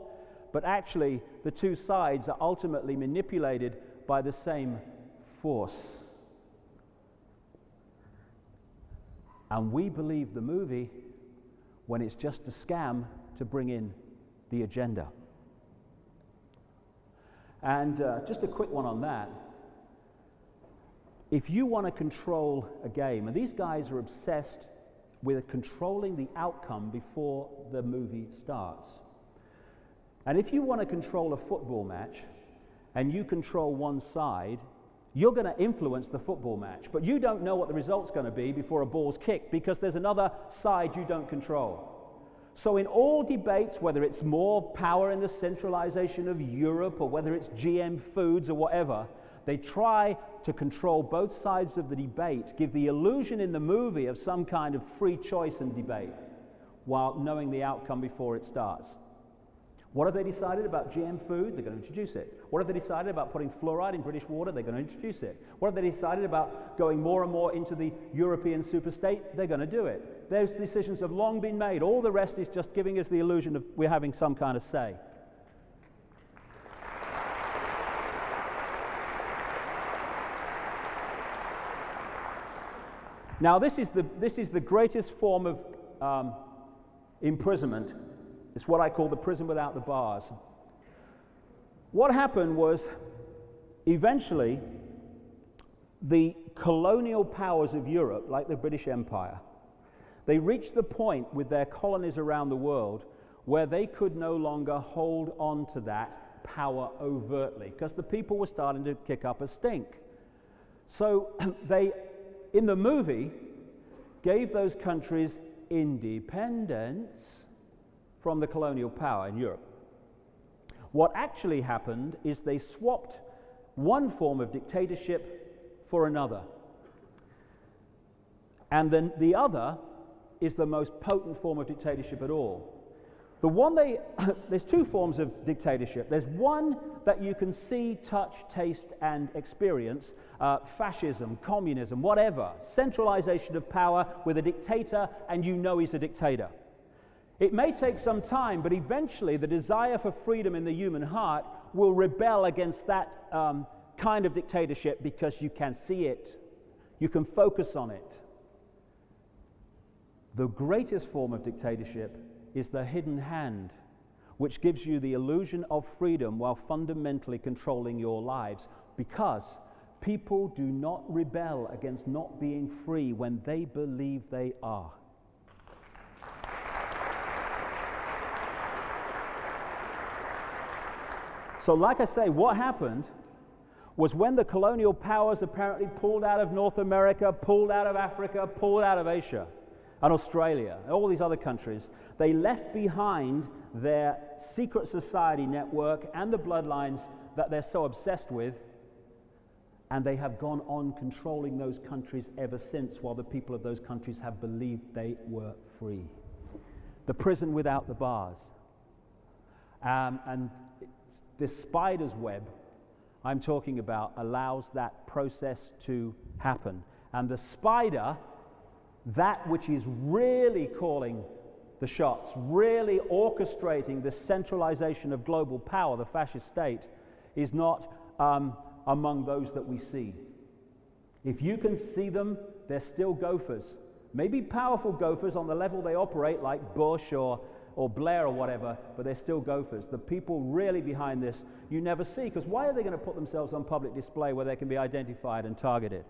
but actually the two sides are ultimately manipulated by the same force. And we believe the movie when it's just a scam to bring in the agenda. And just a quick one on that. If you want to control a game, and these guys are obsessed with controlling the outcome before the movie starts. And if you want to control a football match, and you control one side, you're going to influence the football match. But you don't know what the result's going to be before a ball's kicked, because there's another side you don't control. So in all debates, whether it's more power in the centralization of Europe, or whether it's GM foods or whatever, They try to control both sides of the debate, give the illusion in the movie of some kind of free choice and debate, while knowing the outcome before it starts. What have they decided about GM food? They're going to introduce it. What have they decided about putting fluoride in British water? They're going to introduce it. What have they decided about going more and more into the European superstate? They're going to do it. Those decisions have long been made. All the rest is just giving us the illusion of we're having some kind of say. Now, this is the greatest form of imprisonment. It's what I call the prison without the bars. What happened was, eventually, the colonial powers of Europe, like the British Empire, they reached the point with their colonies around the world where they could no longer hold on to that power overtly, because the people were starting to kick up a stink. So they, in the movie, gave those countries independence from the colonial power in Europe. What actually happened is they swapped one form of dictatorship for another. And then the other is the most potent form of dictatorship at all. The one there's two forms of dictatorship. There's one that you can see, touch, taste, and experience. Fascism, communism, whatever. Centralization of power with a dictator, and you know he's a dictator. It may take some time, but eventually the desire for freedom in the human heart will rebel against that kind of dictatorship, because you can see it. You can focus on it. The greatest form of dictatorship is the hidden hand, which gives you the illusion of freedom while fundamentally controlling your lives, because people do not rebel against not being free when they believe they are. So like I say, what happened was when the colonial powers apparently pulled out of North America, pulled out of Africa, pulled out of Asia and Australia, and all these other countries, they left behind their secret society network and the bloodlines that they're so obsessed with, and they have gone on controlling those countries ever since, while the people of those countries have believed they were free. The prison without the bars. And this spider's web I'm talking about allows that process to happen. And the spider, that which is really calling the shots, really orchestrating the centralization of global power, the fascist state, is not among those that we see. If you can see them, they're still gophers. Maybe powerful gophers on the level they operate, like Bush or Blair or whatever, but they're still gophers. The people really behind this you never see, because why are they going to put themselves on public display where they can be identified and targeted?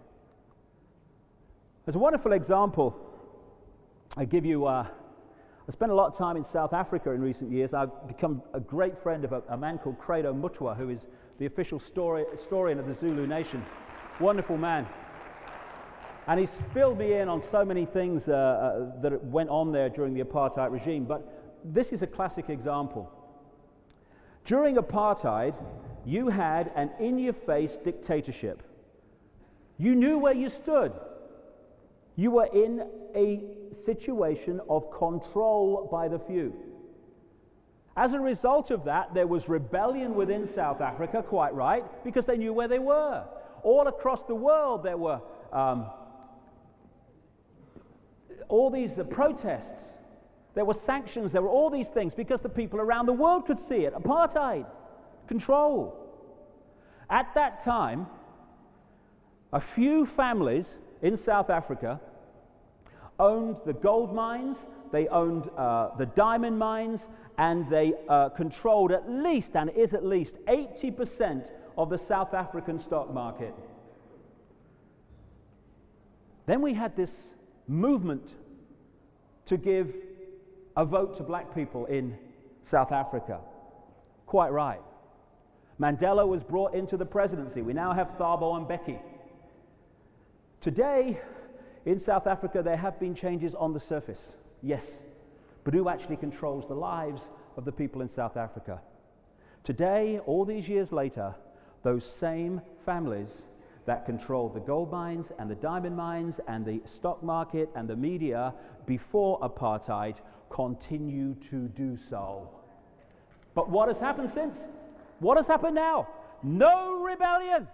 There's a wonderful example I give you. I spent a lot of time in South Africa in recent years. I've become a great friend of a man called Credo Mutwa, who is the official historian of the Zulu nation. Wonderful man. And he's filled me in on so many things that went on there during the apartheid regime. But this is a classic example. During apartheid, you had an in-your-face dictatorship. You knew where you stood. You were in a situation of control by the few. As a result of that, there was rebellion within South Africa, quite right, because they knew where they were. All across the world, there were all these protests. There were sanctions, there were all these things, because the people around the world could see it. Apartheid, control. At that time, a few families in South Africa owned the gold mines, they owned the diamond mines, and they controlled at least, and is at least, 80% of the South African stock market. Then we had this movement to give a vote to black people in South Africa. Quite right. Mandela was brought into the presidency. We now have Thabo Mbeki. Today, in South Africa, there have been changes on the surface, yes, but who actually controls the lives of the people in South Africa? Today, all these years later, Those same families that controlled the gold mines and the diamond mines and the stock market and the media before apartheid continue to do so. But what has happened since? What has happened now? No rebellion.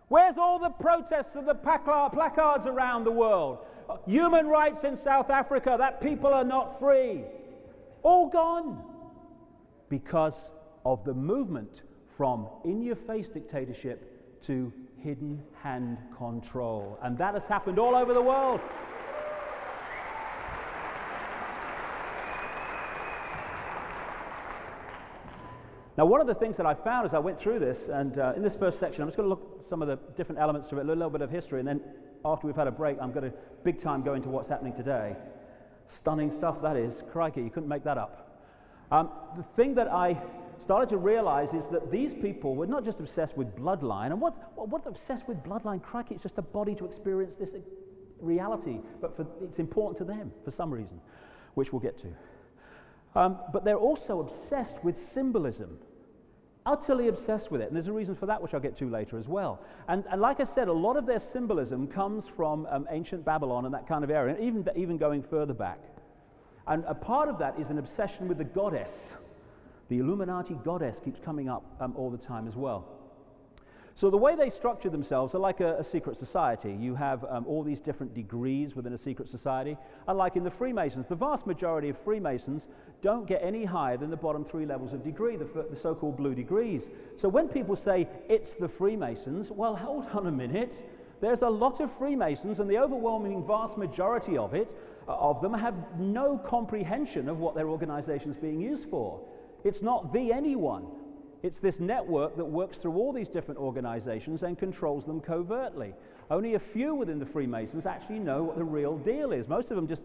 Where's all the protests and the placards around the world? Human rights in South Africa, that people are not free. All gone. Because of the movement from in-your-face dictatorship to hidden hand control. And that has happened all over the world. Now, one of the things that I found as I went through this, and in this first section, I'm just going to look at some of the different elements to it, a little bit of history, and then after we've had a break, I'm going to big time go into what's happening today. Stunning stuff, that is. Crikey, you couldn't make that up. The thing that I started to realize is that these people were not just obsessed with bloodline, and what obsessed with bloodline? Crikey, it's just a body to experience this reality, but it's important to them for some reason, which we'll get to. But they're also obsessed with symbolism, utterly obsessed with it, and there's a reason for that which I'll get to later as well. And like I said, a lot of their symbolism comes from ancient Babylon and that kind of area, and even going further back. And a part of that is an obsession with the goddess. The Illuminati goddess keeps coming up all the time as well. So the way they structure themselves are like a secret society. You have all these different degrees within a secret society. Unlike in the Freemasons, the vast majority of Freemasons don't get any higher than the bottom 3 levels of degree, the so-called blue degrees. So when people say, it's the Freemasons, well, hold on a minute. There's a lot of Freemasons, and the overwhelming vast majority of them have no comprehension of what their organization is being used for. It's not the anyone. It's this network that works through all these different organizations and controls them covertly. Only a few within the Freemasons actually know what the real deal is. Most of them just,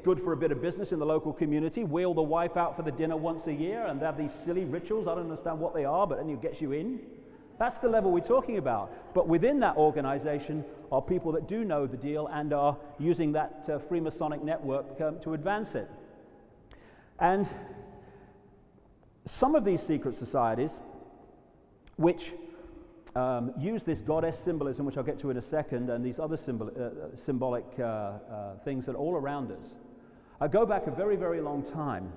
good for a bit of business in the local community, wheel the wife out for the dinner once a year and have these silly rituals. I don't understand what they are, but then it gets you in. That's the level we're talking about. But within that organization are people that do know the deal and are using that Freemasonic network to advance it. And some of these secret societies, which use this goddess symbolism, which I'll get to in a second, and these other symbolic things that are all around us, go back a very, very long time.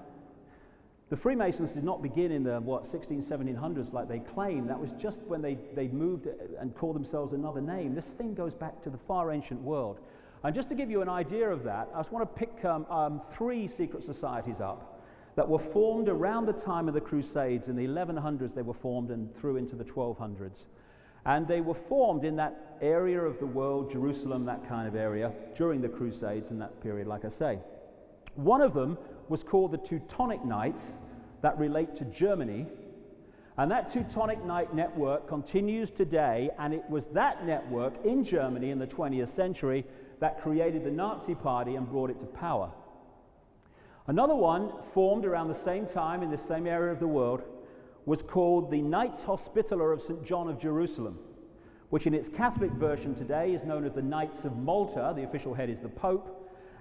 The Freemasons did not begin in the, 1700s like they claim. That was just when they moved and called themselves another name. This thing goes back to the far ancient world. And just to give you an idea of that, I just want to pick 3 secret societies up that were formed around the time of the Crusades. In the 1100s they were formed and through into the 1200s. And they were formed in that area of the world, Jerusalem, that kind of area, during the Crusades in that period, like I say. One of them was called the Teutonic Knights, that relate to Germany. And that Teutonic Knight network continues today, and it was that network in Germany in the 20th century that created the Nazi Party and brought it to power. Another one, formed around the same time in the same area of the world, was called the Knights Hospitaller of St. John of Jerusalem, which in its Catholic version today is known as the Knights of Malta. The official head is the Pope.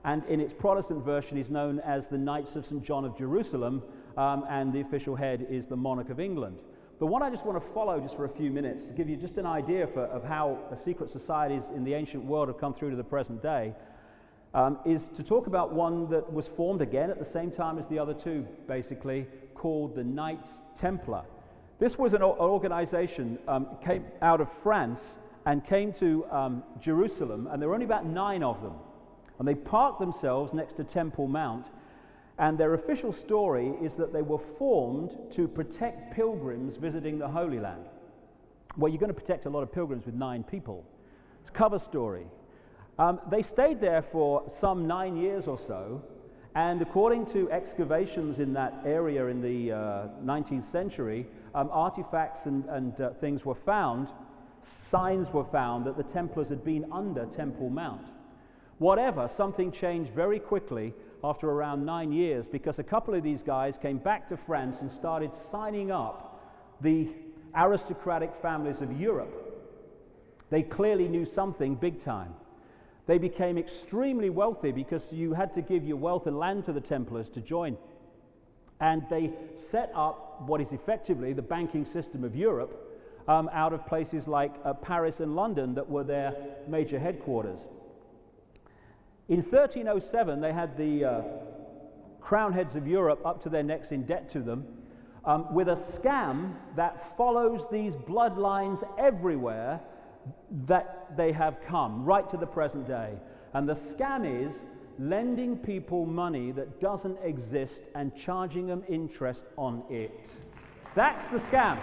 And in its Protestant version is known as the Knights of St. John of Jerusalem, and the official head is the Monarch of England. The one I just want to follow just for a few minutes to give you just an idea of how secret societies in the ancient world have come through to the present day, is to talk about one that was formed again at the same time as the other two, basically, called the Knights Templar. This was an organization, came out of France and came to Jerusalem, and there were only about 9 of them. And they parked themselves next to Temple Mount, and their official story is that they were formed to protect pilgrims visiting the Holy Land. Well, you're going to protect a lot of pilgrims with 9 people. It's a cover story. They stayed there for some 9 years or so, and according to excavations in that area in the 19th century, artifacts and things were found, signs were found that the Templars had been under Temple Mount. Whatever, something changed very quickly after around 9 years, because a couple of these guys came back to France and started signing up the aristocratic families of Europe. They clearly knew something big time. They became extremely wealthy because you had to give your wealth and land to the Templars to join. And they set up what is effectively the banking system of Europe, out of places like Paris and London that were their major headquarters. In 1307, they had the crown heads of Europe up to their necks in debt to them, with a scam that follows these bloodlines everywhere that they have come, right to the present day. And the scam is lending people money that doesn't exist and charging them interest on it. That's the scam.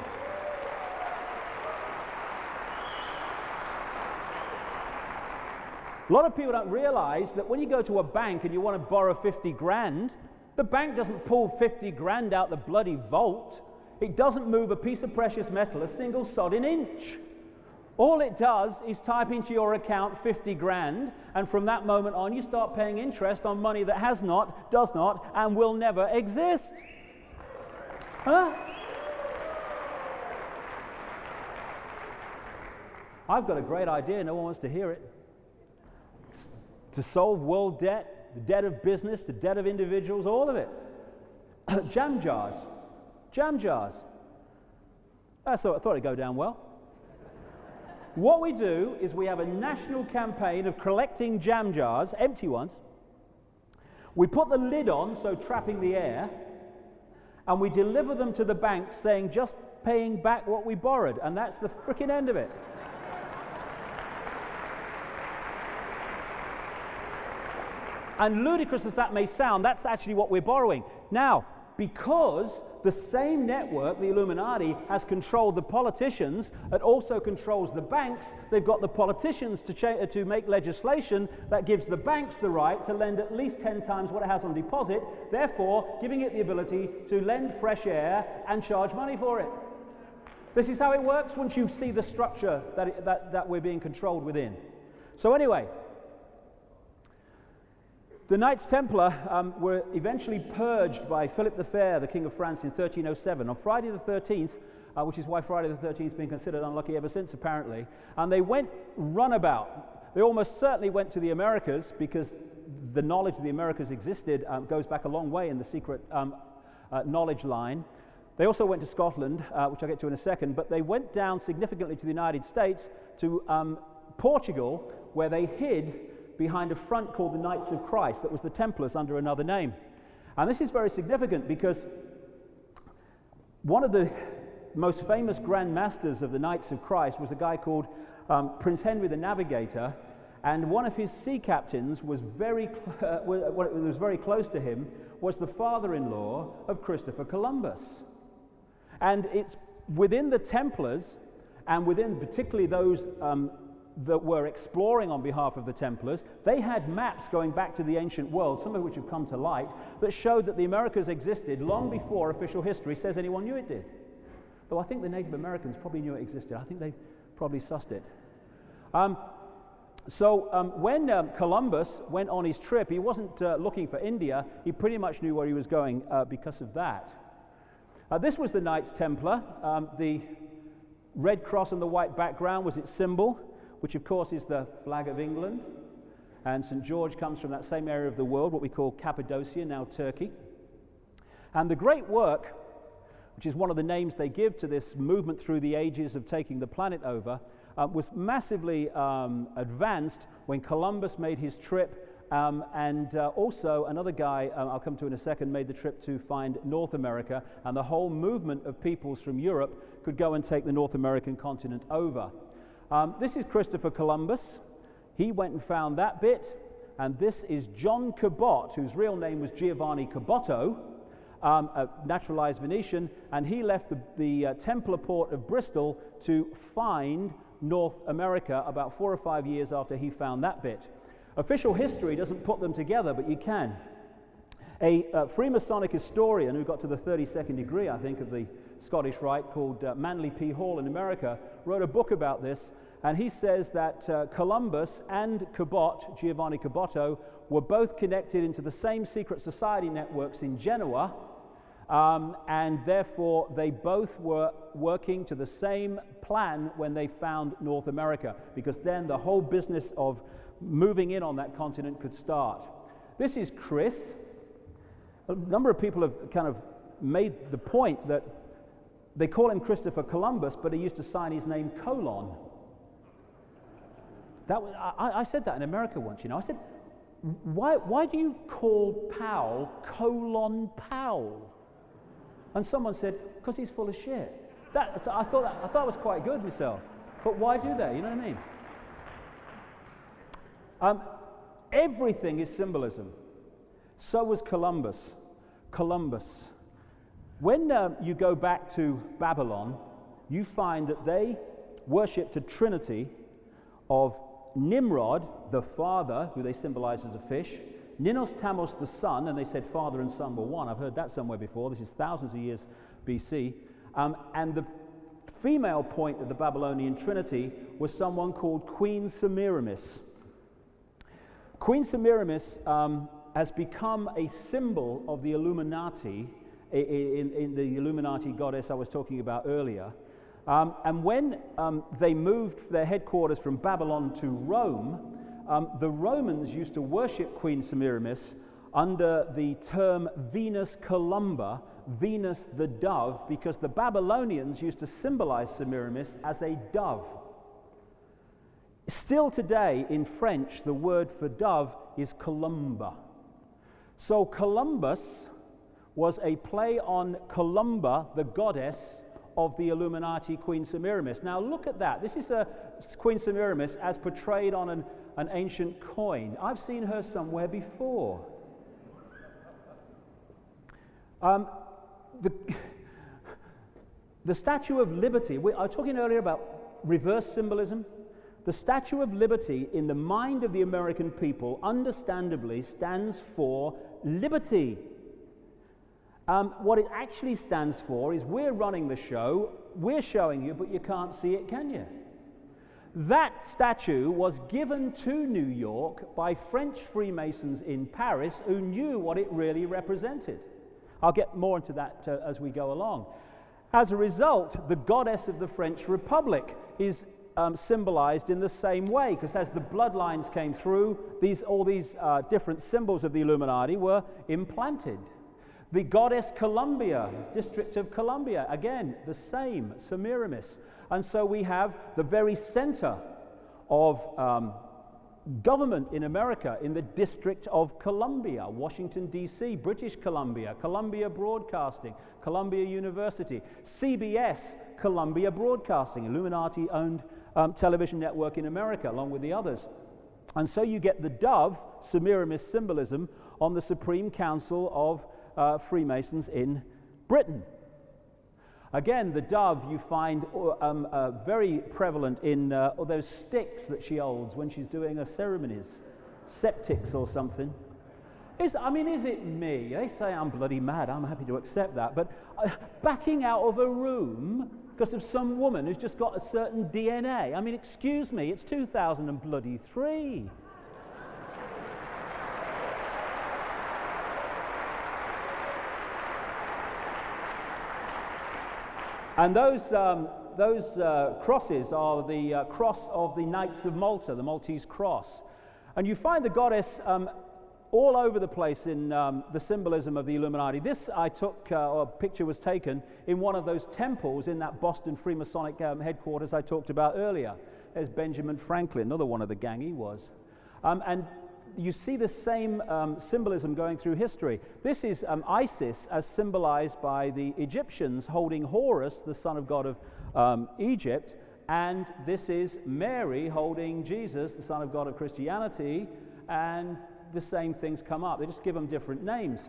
A lot of people don't realize that when you go to a bank and you want to borrow 50 grand, the bank doesn't pull 50 grand out the bloody vault. It doesn't move a piece of precious metal a single sodding inch. All it does is type into your account 50 grand, and from that moment on you start paying interest on money that has not, does not, and will never exist. Huh? I've got a great idea, no one wants to hear it. To solve world debt, the debt of business, the debt of individuals, all of it. Jam jars. Jam jars. I thought it'd go down well. What we do is we have a national campaign of collecting jam jars, empty ones. We put the lid on, so trapping the air, and we deliver them to the bank saying just paying back what we borrowed, and that's the frickin' end of it. And ludicrous as that may sound, that's actually what we're borrowing. Now, because the same network, the Illuminati, has controlled the politicians, it also controls the banks. They've got the politicians to make legislation that gives the banks the right to lend at least 10 times what it has on deposit, therefore giving it the ability to lend fresh air and charge money for it. This is how it works once you see the structure that we're being controlled within. So anyway, the Knights Templar were eventually purged by Philip the Fair, the King of France, in 1307. On Friday the 13th, which is why Friday the 13th has been considered unlucky ever since, apparently, and they went runabout. They almost certainly went to the Americas, because the knowledge of the Americas existed goes back a long way in the secret knowledge line. They also went to Scotland, which I'll get to in a second, but they went down significantly to the United States, to Portugal, where they hid behind a front called the Knights of Christ that was the Templars under another name. And this is very significant because one of the most famous Grand Masters of the Knights of Christ was a guy called Prince Henry the Navigator, and one of his sea captains was very close to him, was the father-in-law of Christopher Columbus. And it's within the Templars, and within particularly those that were exploring on behalf of the Templars, they had maps going back to the ancient world, some of which have come to light, that showed that the Americas existed long before official history says anyone knew it did. Though I think the Native Americans probably knew it existed. I think they probably sussed it. When Columbus went on his trip, he wasn't looking for India. He pretty much knew where he was going because of that. This was the Knights Templar. The red cross on the white background was its symbol, which of course is the flag of England, and St. George comes from that same area of the world, what we call Cappadocia, now Turkey. And the Great Work, which is one of the names they give to this movement through the ages of taking the planet over, was massively advanced when Columbus made his trip, and also another guy, I'll come to in a second, made the trip to find North America, and the whole movement of peoples from Europe could go and take the North American continent over. This is Christopher Columbus. He went and found that bit, and this is John Cabot, whose real name was Giovanni Caboto, a naturalized Venetian, and he left the Templar port of Bristol to find North America about 4 or 5 years after he found that bit. Official history doesn't put them together, but you can. A Freemasonic historian who got to the 32nd degree, I think, of the Scottish Rite, called Manly P. Hall in America, wrote a book about this, and he says that Columbus and Cabot, Giovanni Caboto, were both connected into the same secret society networks in Genoa, and therefore they both were working to the same plan when they found North America, because then the whole business of moving in on that continent could start. This is Chris. A number of people have kind of made the point that They call him Christopher Columbus, but he used to sign his name colon. I said that in America once, you know. I said, why do you call Powell colon Powell? And someone said, because he's full of shit. I thought it was quite good myself. But why do they? You know what I mean? Everything is symbolism. So was Columbus. When you go back to Babylon, you find that they worshipped a trinity of Nimrod, the father, who they symbolize as a fish, Ninos Tamos, the son, and they said father and son were one. I've heard that somewhere before. This is thousands of years BC. And the female point of the Babylonian trinity was someone called Queen Semiramis. Queen Semiramis has become a symbol of the Illuminati, in the Illuminati goddess I was talking about earlier. And when they moved their headquarters from Babylon to Rome, the Romans used to worship Queen Semiramis under the term Venus Columba, Venus the dove, because the Babylonians used to symbolize Semiramis as a dove. Still today, in French, the word for dove is columba. So Columbus was a play on Columba, the goddess of the Illuminati, Queen Semiramis. Now look at that. This is a Queen Semiramis as portrayed on an ancient coin. I've seen her somewhere before. The Statue of Liberty, I was talking earlier about reverse symbolism. The Statue of Liberty, in the mind of the American people, understandably stands for liberty. What it actually stands for is we're running the show, we're showing you, but you can't see it, can you? That statue was given to New York by French Freemasons in Paris who knew what it really represented. I'll get more into that as we go along. As a result, the goddess of the French Republic is symbolized in the same way, because as the bloodlines came through, all these different symbols of the Illuminati were implanted. The goddess Columbia, District of Columbia, again, the same, Semiramis. And so we have the very center of government in America in the District of Columbia, Washington, D.C., British Columbia, Columbia Broadcasting, Columbia University, CBS, Columbia Broadcasting, Illuminati-owned television network in America, along with the others. And so you get the dove, Semiramis symbolism, on the Supreme Council of Freemasons in Britain. Again, the dove you find very prevalent in those sticks that she holds when she's doing her ceremonies, septics or something. Is it me? They say I'm bloody mad. I'm happy to accept that. But backing out of a room because of some woman who's just got a certain DNA. I mean, excuse me, it's 2003. And those crosses are the cross of the Knights of Malta, the Maltese cross. And you find the goddess all over the place in the symbolism of the Illuminati. This I took, or a picture was taken in one of those temples in that Boston Freemasonic headquarters I talked about earlier. There's Benjamin Franklin, another one of the gang he was. And you see the same symbolism going through history. This is Isis as symbolized by the Egyptians holding Horus, the son of God of Egypt, and this is Mary holding Jesus, the son of God of Christianity, and the same things come up. They just give them different names.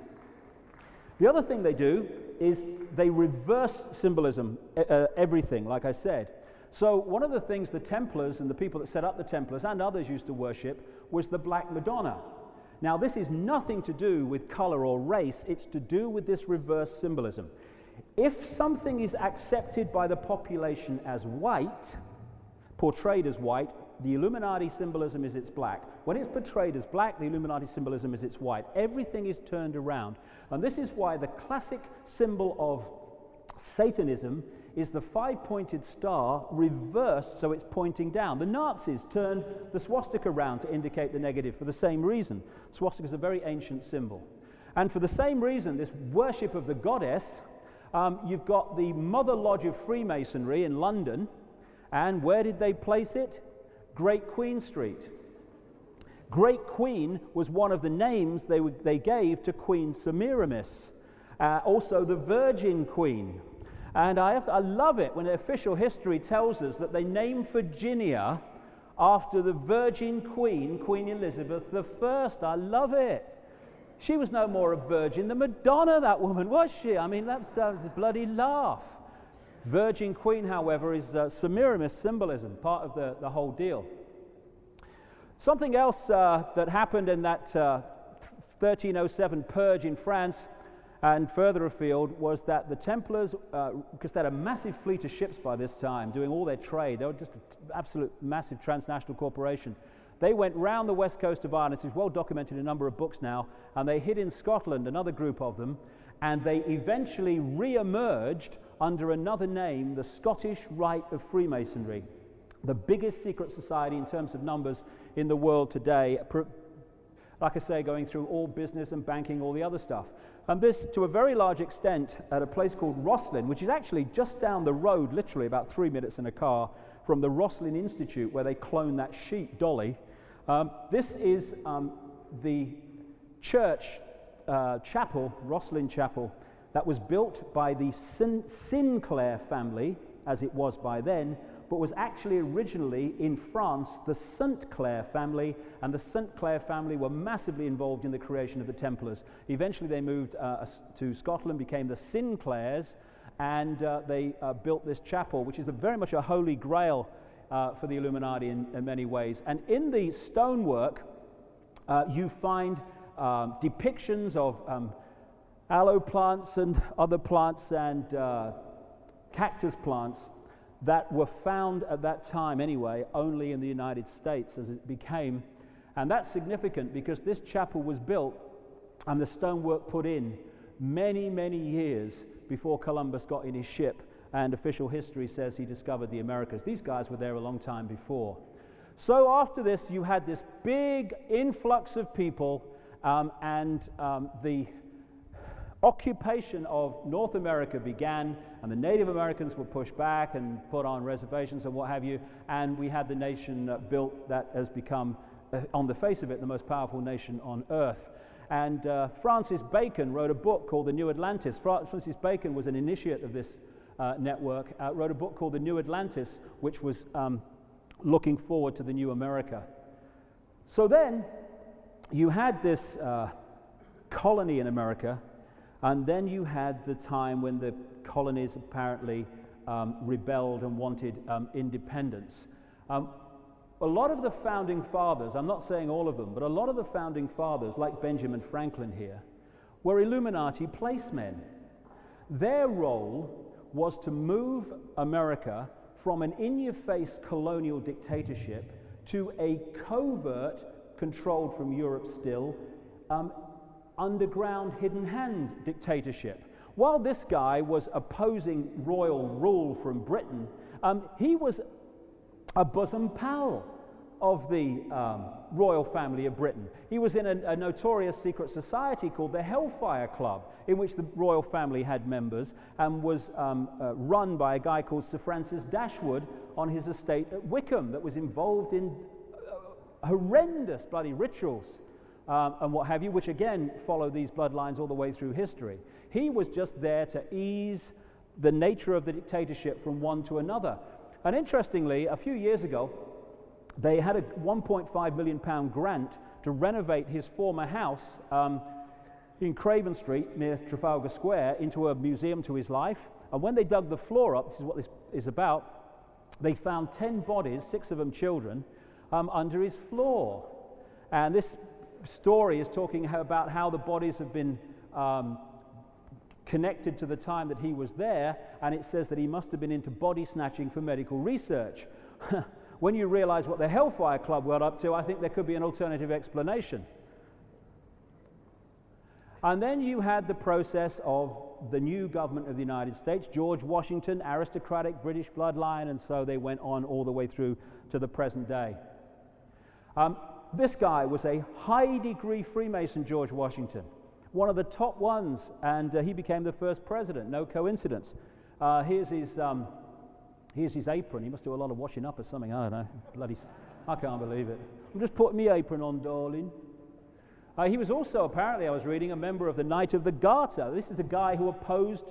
The other thing they do is they reverse symbolism, everything, like I said. So one of the things the Templars and the people that set up the Templars and others used to worship was the Black Madonna. Now this is nothing to do with color or race, it's to do with this reverse symbolism. If something is accepted by the population as white, portrayed as white, the Illuminati symbolism is it's black. When it's portrayed as black, the Illuminati symbolism is it's white. Everything is turned around. And this is why the classic symbol of Satanism is the five-pointed star reversed so it's pointing down. The Nazis turned the swastika around to indicate the negative for the same reason. Swastika is a very ancient symbol. And for the same reason, this worship of the goddess You've got the Mother Lodge of Freemasonry in London, and where did they place it? Great Queen Street. Great Queen was one of the names they gave to Queen Semiramis, also the Virgin Queen. And I love it when the official history tells us that they named Virginia after the Virgin Queen, Queen Elizabeth I. I love it. She was no more a virgin than Madonna, that woman, was she? I mean, that's a bloody laugh. Virgin Queen, however, is Semiramis symbolism, part of the whole deal. Something else that happened in that 1307 purge in France and further afield was that the Templars, because they had a massive fleet of ships by this time doing all their trade, they were just an absolute massive transnational corporation. They went round the west coast of Ireland, this is well documented in a number of books now, and they hid in Scotland, another group of them, and they eventually re-emerged under another name, the Scottish Rite of Freemasonry, the biggest secret society in terms of numbers in the world today, like I say, going through all business and banking, all the other stuff. And this, to a very large extent, at a place called Rosslyn, which is actually just down the road, literally about 3 minutes in a car, from the Rosslyn Institute, where they clone that sheep, Dolly. This is the church chapel, Rosslyn Chapel, that was built by the Sinclair family, as it was by then, but was actually originally in France the St. Clair family, and the St. Clair family were massively involved in the creation of the Templars. Eventually they moved to Scotland, became the Sinclairs, and they built this chapel, which is very much a holy grail for the Illuminati in many ways. And in the stonework, you find depictions of aloe plants and other plants and cactus plants that were found at that time anyway only in the United States as it became. And that's significant because this chapel was built and the stonework put in many, many years before Columbus got in his ship, and official history says he discovered the Americas. These guys were there a long time before. So after this, you had this big influx of people, and the occupation of North America began, and the Native Americans were pushed back and put on reservations and what have you, and we had the nation built that has become, on the face of it, the most powerful nation on earth. And Francis Bacon wrote a book called The New Atlantis. Francis Bacon was an initiate of this network, wrote a book called The New Atlantis, which was looking forward to the new America. So then you had this colony in America, and then you had the time when the colonies apparently rebelled and wanted independence. A lot of the founding fathers, I'm not saying all of them, but a lot of the founding fathers, like Benjamin Franklin here, were Illuminati placemen. Their role was to move America from an in-your-face colonial dictatorship to a covert, controlled from Europe still, underground hidden hand dictatorship. While this guy was opposing royal rule from Britain, he was a bosom pal of the royal family of Britain. He was in a notorious secret society called the Hellfire Club, in which the royal family had members, and was run by a guy called Sir Francis Dashwood on his estate at Wickham, that was involved in horrendous bloody rituals and what have you, which again follow these bloodlines all the way through history. He was just there to ease the nature of the dictatorship from one to another. And interestingly, a few years ago, they had a £1.5 million grant to renovate his former house in Craven Street near Trafalgar Square into a museum to his life. And when they dug the floor up, this is what this is about, they found 10 bodies, 6 of them children, under his floor. And this story is talking about how the bodies have been connected to the time that he was there, and it says that he must have been into body snatching for medical research. When you realize what the Hellfire Club were up to, I think there could be an alternative explanation. And then you had the process of the new government of the United States, George Washington, aristocratic British bloodline, and so they went on all the way through to the present day. This guy was a high-degree Freemason, George Washington. one of the top ones, and he became the first president. No coincidence. Here's his apron. He must do a lot of washing up or something. I don't know. Bloody, I can't believe it. I'm just putting my apron on, darling. He was also, apparently, I was reading, a member of the Knight of the Garter. This is a guy who opposed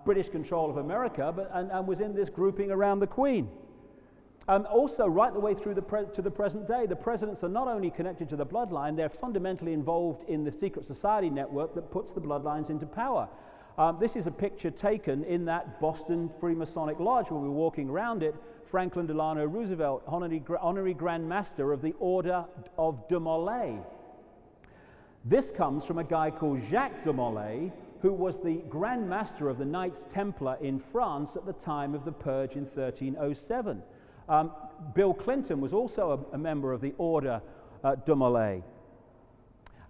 British control of America, and was in this grouping around the Queen. Also, right the way through to the present day, the presidents are not only connected to the bloodline, they're fundamentally involved in the secret society network that puts the bloodlines into power. This is a picture taken in that Boston Freemasonic Lodge where we were walking around it. Franklin Delano Roosevelt, honorary Grand Master of the Order of de Molay. This comes from a guy called Jacques de Molay, who was the Grand Master of the Knights Templar in France at the time of the Purge in 1307. Bill Clinton was also a member of the Order de Molay.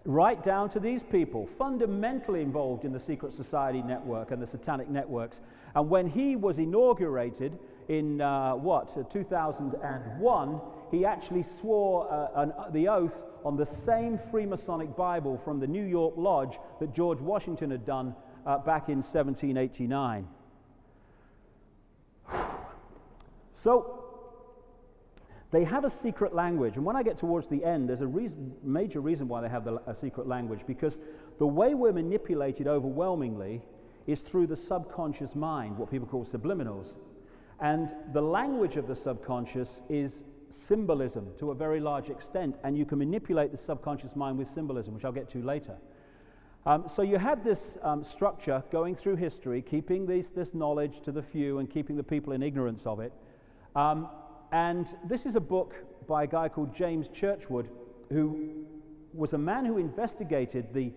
Right down to these people, fundamentally involved in the secret society network and the satanic networks. And when he was inaugurated in 2001, he actually swore the oath on the same Freemasonic Bible from the New York Lodge that George Washington had done back in 1789. So, they have a secret language, and when I get towards the end, there's a major reason why they have a secret language, because the way we're manipulated overwhelmingly is through the subconscious mind, what people call subliminals. And the language of the subconscious is symbolism to a very large extent, and you can manipulate the subconscious mind with symbolism, which I'll get to later. So you had this structure going through history, keeping this knowledge to the few and keeping the people in ignorance of it. And this is a book by a guy called James Churchward, who was a man who investigated the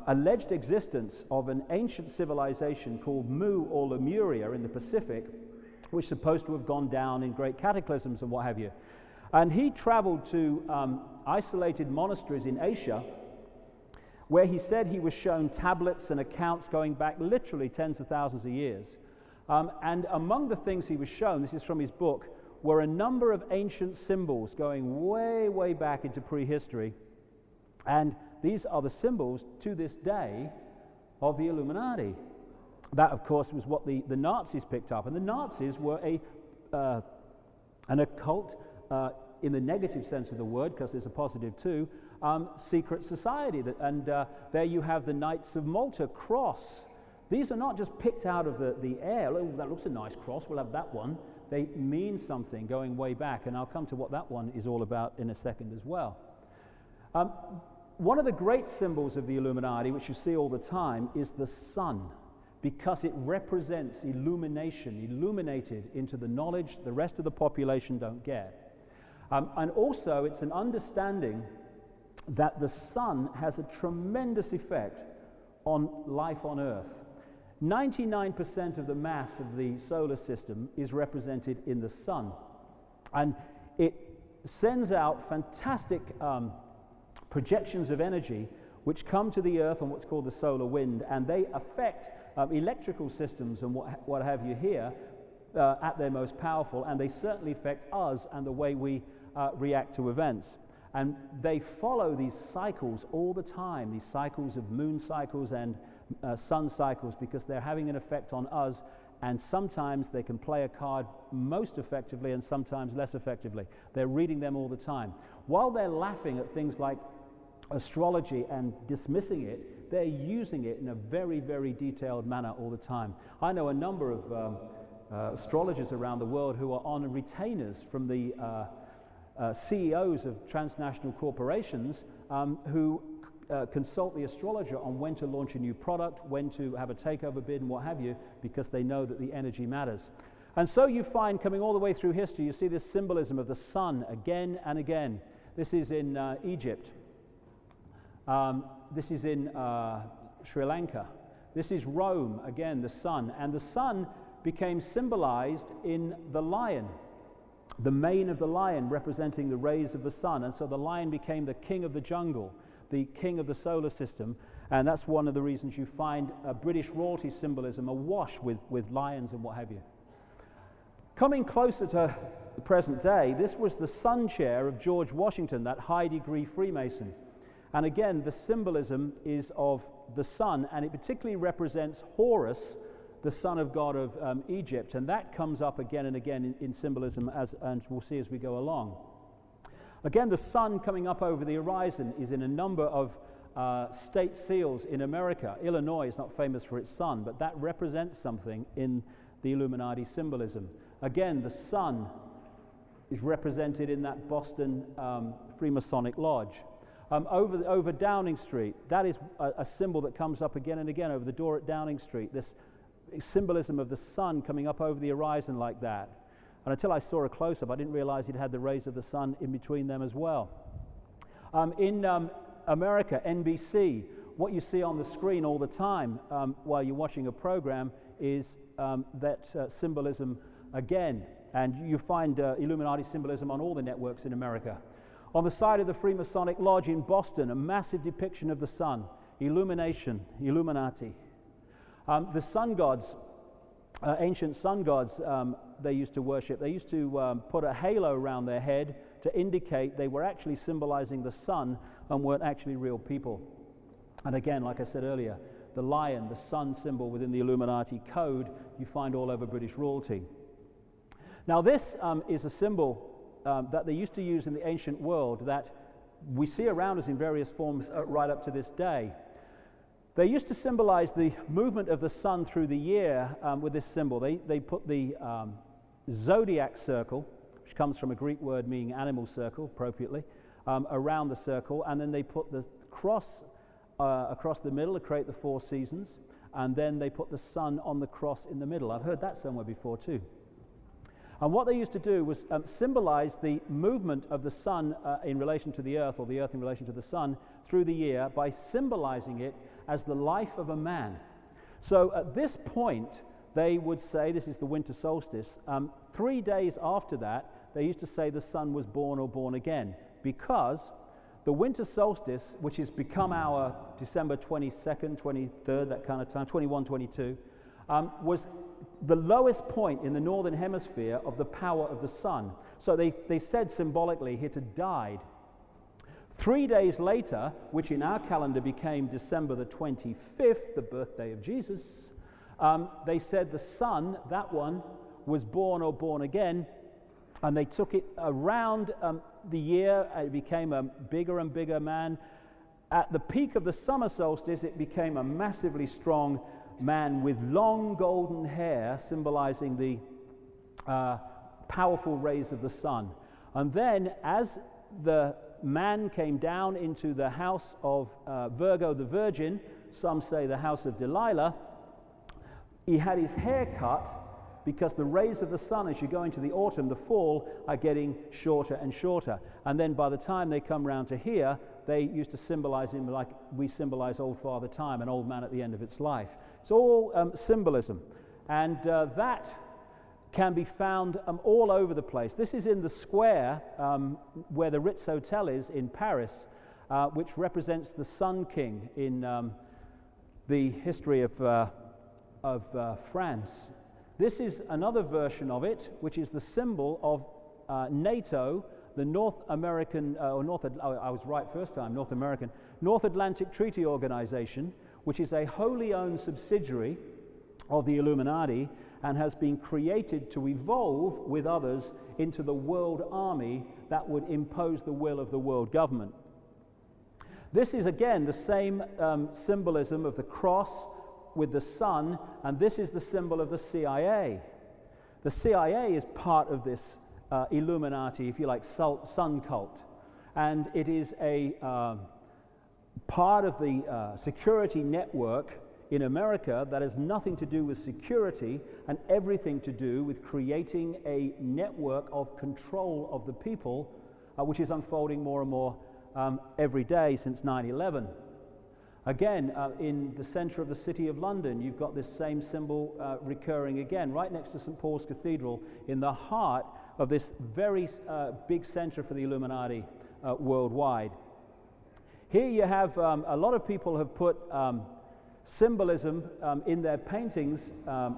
alleged existence of an ancient civilization called Mu or Lemuria in the Pacific, which is supposed to have gone down in great cataclysms and what have you. And he traveled to isolated monasteries in Asia, where he said he was shown tablets and accounts going back literally tens of thousands of years. And among the things he was shown, this is from his book, were a number of ancient symbols going way, way back into prehistory. And these are the symbols, to this day, of the Illuminati. That, of course, was what the Nazis picked up. And the Nazis were an occult, in the negative sense of the word, because there's a positive too, secret society. And there you have the Knights of Malta cross. These are not just picked out of the air. Oh, that looks a nice cross, we'll have that one. They mean something going way back, and I'll come to what that one is all about in a second as well. One of the great symbols of the Illuminati, which you see all the time, is the sun, because it represents illumination, illuminated into the knowledge the rest of the population don't get. And also, it's an understanding that the sun has a tremendous effect on life on Earth. 99% of the mass of the solar system is represented in the sun, and it sends out fantastic projections of energy which come to the Earth on what's called the solar wind, and they affect electrical systems and what have you here at their most powerful, and they certainly affect us and the way we react to events. And they follow these cycles all the time, these cycles of moon cycles and sun cycles, because they're having an effect on us, and sometimes they can play a card most effectively and sometimes less effectively. They're reading them all the time. While they're laughing at things like astrology and dismissing it, they're using it in a very, very detailed manner all the time. I know a number of astrologers around the world who are on retainers from the CEOs of transnational corporations who consult the astrologer on when to launch a new product, when to have a takeover bid and what have you, because they know that the energy matters. And so you find, coming all the way through history, you see this symbolism of the sun again and again. This is in Egypt. This is in Sri Lanka. This is Rome, again, the sun. And the sun became symbolized in the lion, the mane of the lion representing the rays of the sun. And so the lion became the king of the jungle, the king of the solar system, and that's one of the reasons you find British royalty symbolism awash with lions and what have you. Coming closer to the present day, this was the sun chair of George Washington, that high-degree Freemason. And again, the symbolism is of the sun, and it particularly represents Horus, the son of God of Egypt, and that comes up again and again in symbolism, and we'll see as we go along. Again, the sun coming up over the horizon is in a number of state seals in America. Illinois is not famous for its sun, but that represents something in the Illuminati symbolism. Again, the sun is represented in that Boston Freemasonic Lodge. Over Downing Street, that is a symbol that comes up again and again over the door at Downing Street, this symbolism of the sun coming up over the horizon like that. And until I saw a close-up, I didn't realize it had the rays of the sun in between them as well. In America, NBC, what you see on the screen all the time while you're watching a program is that symbolism again. And you find Illuminati symbolism on all the networks in America. On the side of the Freemasonic Lodge in Boston, a massive depiction of the sun, illumination, Illuminati. The sun gods, ancient sun gods they used to worship, they used to put a halo around their head to indicate they were actually symbolizing the sun and weren't actually real people. And again, like I said earlier, the lion, the sun symbol within the Illuminati code, you find all over British royalty. Now this is a symbol that they used to use in the ancient world that we see around us in various forms right up to this day. They used to symbolize the movement of the sun through the year with this symbol. They put the zodiac circle, which comes from a Greek word meaning animal circle, appropriately, around the circle, and then they put the cross across the middle to create the 4 seasons, and then they put the sun on the cross in the middle. I've heard that somewhere before too. And what they used to do was symbolize the movement of the sun in relation to the earth, or the earth in relation to the sun, through the year by symbolizing it as the life of a man. So at this point, they would say, this is the winter solstice, 3 days after that, they used to say the sun was born or born again, because the winter solstice, which has become our December 22nd, 23rd, that kind of time, 21, 22, was the lowest point in the northern hemisphere of the power of the sun. So they said symbolically it had died. 3 days later, which in our calendar became December the 25th, the birthday of Jesus, they said the sun, that one, was born or born again, and they took it around the year. It became a bigger and bigger man. At the peak of the summer solstice, it became a massively strong man with long golden hair, symbolizing the powerful rays of the sun. And then, as the man came down into the house of Virgo the Virgin, some say the house of Delilah, he had his hair cut because the rays of the sun, as you go into the autumn, the fall, are getting shorter and shorter. And then by the time they come round to here, they used to symbolize him like we symbolize old Father Time, an old man at the end of its life. It's all symbolism. And that can be found all over the place. This is in the square where the Ritz Hotel is in Paris, which represents the Sun King in the history of France. This is another version of it, which is the symbol of NATO, the North American, I was right first time, North American, North Atlantic Treaty Organization, which is a wholly owned subsidiary of the Illuminati and has been created to evolve with others into the world army that would impose the will of the world government. This is again the same symbolism of the cross with the sun, and this is the symbol of the CIA. The CIA is part of this Illuminati, if you like, sun cult, and it is a part of the security network in America that has nothing to do with security and everything to do with creating a network of control of the people, which is unfolding more and more every day since 9/11. Again, in the center of the city of London, you've got this same symbol recurring again, right next to St. Paul's Cathedral, in the heart of this very big center for the Illuminati worldwide. Here you have a lot of people have put symbolism in their paintings,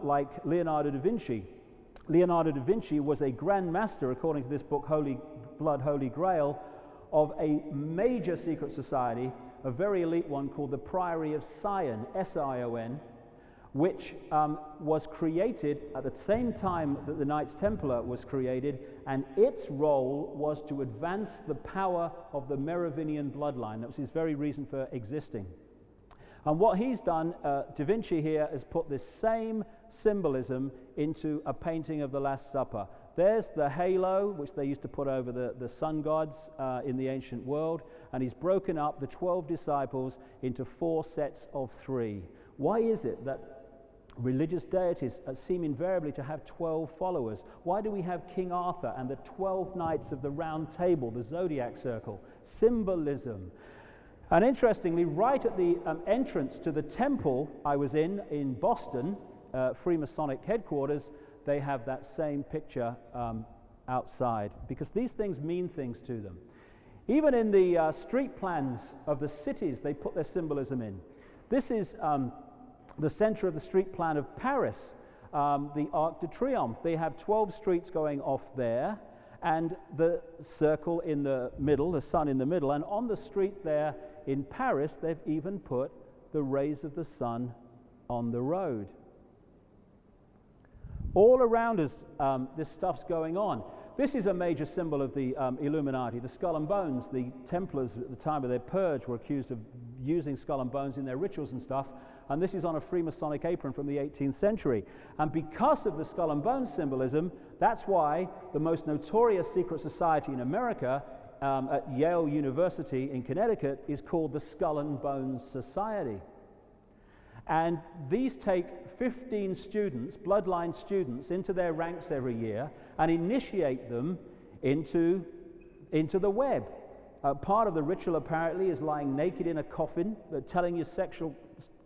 like Leonardo da Vinci. Leonardo da Vinci was a grand master, according to this book, Holy Blood, Holy Grail, of a major secret society a very elite one called the Priory of Sion, S-I-O-N, which was created at the same time that the Knights Templar was created, and its role was to advance the power of the Merovingian bloodline. That was his very reason for existing. And what he's done, Da Vinci here, has put this same symbolism into a painting of the Last Supper. There's the halo, which they used to put over the sun gods in the ancient world, and he's broken up the 12 disciples into 4 sets of 3. Why is it that religious deities seem invariably to have 12 followers? Why do we have King Arthur and the 12 knights of the Round Table, the zodiac circle? Symbolism. And interestingly, right at the entrance to the temple I was in Boston, Freemasonic headquarters, they have that same picture outside, because these things mean things to them. Even in the street plans of the cities, they put their symbolism in. This is the center of the street plan of Paris, the Arc de Triomphe. They have 12 streets going off there, and the circle in the middle, the sun in the middle, and on the street there in Paris, they've even put the rays of the sun on the road. All around us, this stuff's going on. This is a major symbol of the Illuminati, the skull and bones. The Templars at the time of their purge were accused of using skull and bones in their rituals and stuff, and this is on a Freemasonic apron from the 18th century. And because of the skull and bones symbolism, that's why the most notorious secret society in America at Yale University in Connecticut is called the Skull and Bones Society. And these take 15 students, bloodline students, into their ranks every year and initiate them into the web. Part of the ritual apparently is lying naked in a coffin, telling your sexual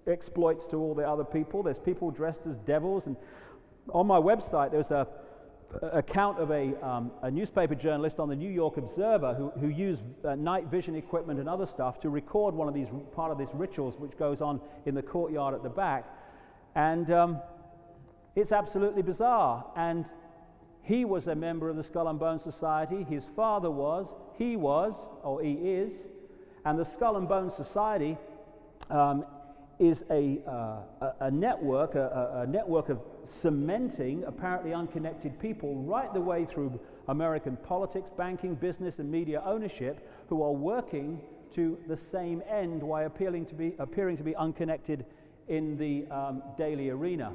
exploits to all the other people. There's people dressed as devils, and on my website there's a account of a newspaper journalist on the New York Observer who used night vision equipment and other stuff to record one of these part of these rituals, which goes on in the courtyard at the back, and it's absolutely bizarre. And he was a member of the Skull and Bones Society. His father was, he was, or he is, and the Skull and Bones Society is a network of cementing apparently unconnected people right the way through American politics, banking, business, and media ownership, who are working to the same end while appearing to be unconnected in the daily arena.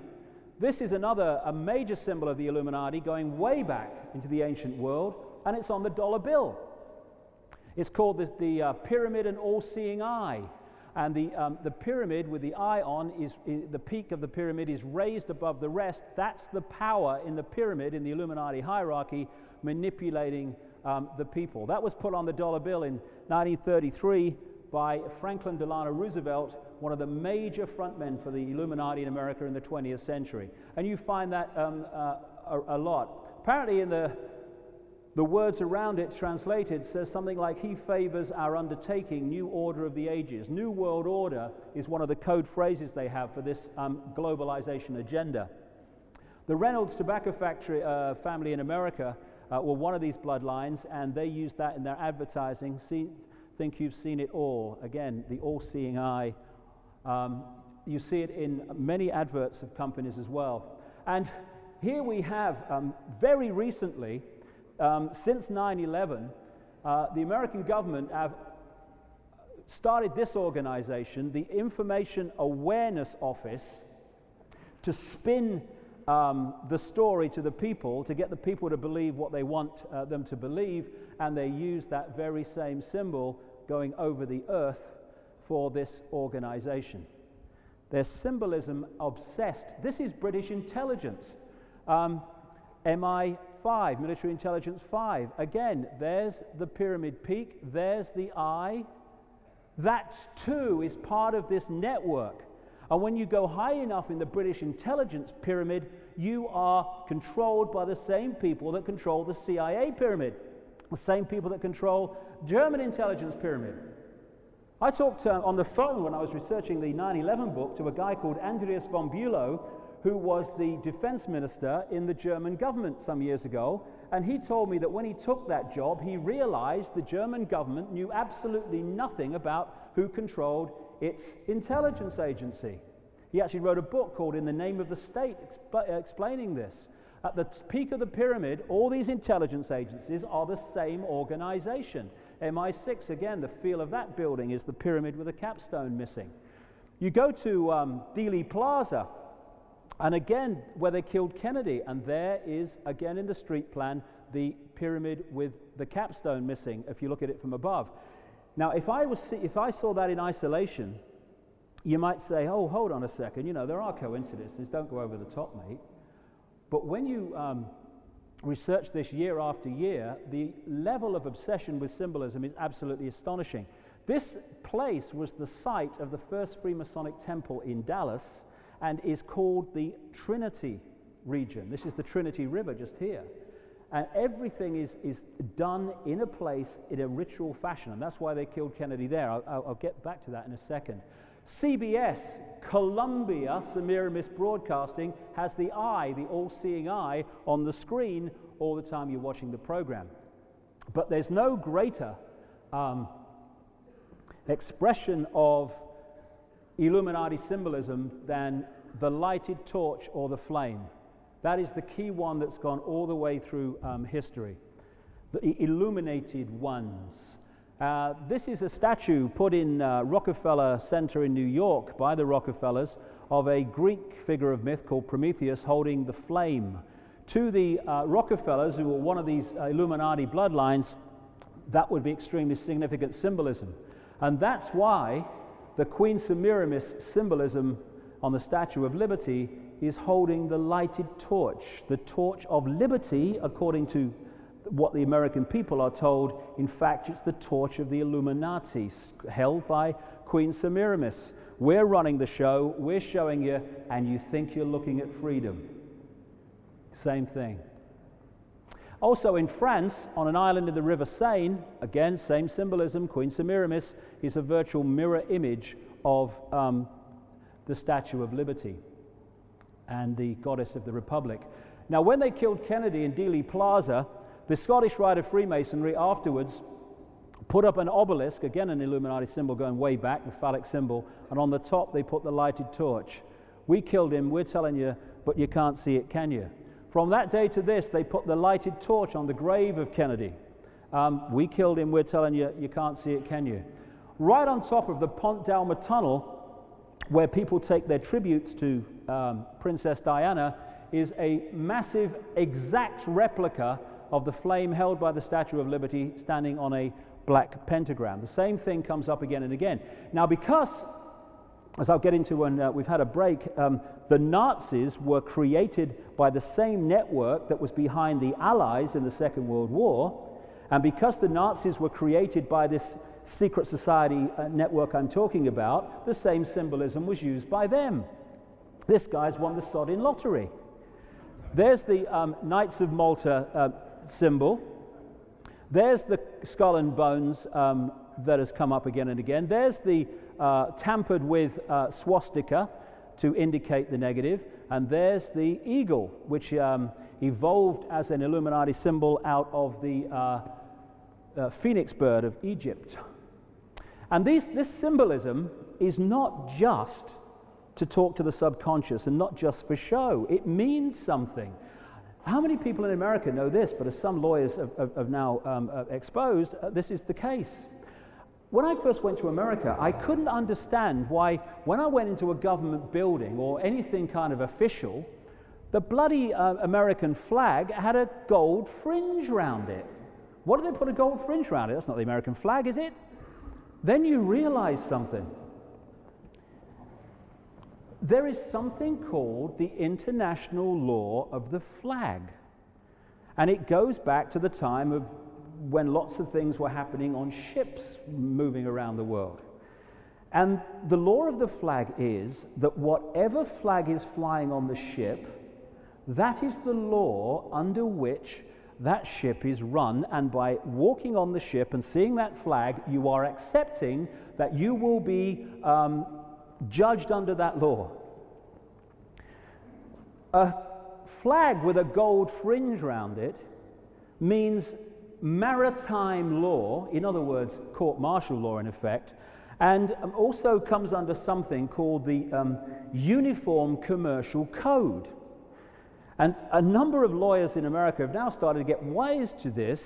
This is a major symbol of the Illuminati going way back into the ancient world, and it's on the dollar bill. It's called the Pyramid and All-Seeing Eye. And the pyramid with the eye on is the peak of the pyramid is raised above the rest. That's the power in the pyramid, in the Illuminati hierarchy, manipulating the people. That was put on the dollar bill in 1933 by Franklin Delano Roosevelt, one of the major frontmen for the Illuminati in America in the 20th century. And you find that a lot. Apparently in the words around it translated says something like, "He favors our undertaking, new order of the ages." New world order is one of the code phrases they have for this globalization agenda. The Reynolds Tobacco Factory family in America were one of these bloodlines, and they use that in their advertising. Think you've seen it all. Again, the all-seeing eye. You see it in many adverts of companies as well. And here we have, very recently, since 9/11, the American government have started this organization, the Information Awareness Office, to spin the story to the people, to get the people to believe what they want them to believe, and they use that very same symbol going over the earth for this organization. Their symbolism obsessed. This is British intelligence. MI5, Military Intelligence 5. Again, there's the pyramid peak, there's the eye. That too is part of this network. And when you go high enough in the British intelligence pyramid, you are controlled by the same people that control the CIA pyramid, the same people that control German intelligence pyramid. I talked on the phone when I was researching the 9/11 book to a guy called Andreas von Bülow, who was the defense minister in the German government some years ago, and he told me that when he took that job, he realized the German government knew absolutely nothing about who controlled its intelligence agency. He actually wrote a book called In the Name of the State, explaining this. At the peak of the pyramid, all these intelligence agencies are the same organization. MI6, again, the feel of that building is the pyramid with a capstone missing. You go to Dealey Plaza, and again, where they killed Kennedy, and there is, again in the street plan, the pyramid with the capstone missing, if you look at it from above. Now, if I saw that in isolation, you might say, oh, hold on a second, you know, there are coincidences, don't go over the top, mate. But when you research this year after year, the level of obsession with symbolism is absolutely astonishing. This place was the site of the first Freemasonic temple in Dallas and is called the Trinity region. This is the Trinity River just here. And everything is done in a place in a ritual fashion, and that's why they killed Kennedy there. I'll get back to that in a second. CBS, Columbia Semiramis Broadcasting, has the eye, the all-seeing eye, on the screen all the time you're watching the program. But there's no greater expression of Illuminati symbolism than the lighted torch or the flame. That is the key one that's gone all the way through history. The illuminated ones. This is a statue put in Rockefeller Center in New York by the Rockefellers of a Greek figure of myth called Prometheus holding the flame. To the Rockefellers, who were one of these Illuminati bloodlines, that would be extremely significant symbolism. And that's why the Queen Semiramis symbolism on the Statue of Liberty is holding the lighted torch, the torch of liberty, according to what the American people are told. In fact, it's the torch of the Illuminati, held by Queen Semiramis. We're running the show, we're showing you, and you think you're looking at freedom. Same thing. Also in France, on an island in the River Seine, again, same symbolism, Queen Semiramis is a virtual mirror image of the Statue of Liberty and the goddess of the Republic. Now, when they killed Kennedy in Dealey Plaza, the Scottish Rite of Freemasonry afterwards put up an obelisk, again an Illuminati symbol going way back, the phallic symbol, and on the top they put the lighted torch. We killed him, we're telling you, but you can't see it, can you? From that day to this, they put the lighted torch on the grave of Kennedy. We killed him, we're telling you, you can't see it, can you? Right on top of the Pont d'Alma tunnel, where people take their tributes to Princess Diana, is a massive, exact replica of the flame held by the Statue of Liberty standing on a black pentagram. The same thing comes up again and again. Now, because, as I'll get into when we've had a break, the Nazis were created by the same network that was behind the Allies in the Second World War, and because the Nazis were created by this secret society network I'm talking about, the same symbolism was used by them. This guy's won the sod-in lottery. There's the Knights of Malta symbol. There's the skull and bones that has come up again and again. There's the tampered with swastika to indicate the negative. And there's the eagle, which evolved as an Illuminati symbol out of the phoenix bird of Egypt. And this symbolism is not just to talk to the subconscious and not just for show. It means something. How many people in America know this? But as some lawyers have now exposed, this is the case. When I first went to America, I couldn't understand why, when I went into a government building or anything kind of official, the bloody American flag had a gold fringe round it. What did they put a gold fringe around it? That's not the American flag, is it? Then you realize something. There is something called the international law of the flag. And it goes back to the time of when lots of things were happening on ships moving around the world. And the law of the flag is that whatever flag is flying on the ship, that is the law under which that ship is run, and by walking on the ship and seeing that flag, you are accepting that you will be judged under that law. A flag with a gold fringe round it means maritime law, in other words, court-martial law in effect, and also comes under something called the Uniform Commercial Code. And a number of lawyers in America have now started to get wise to this,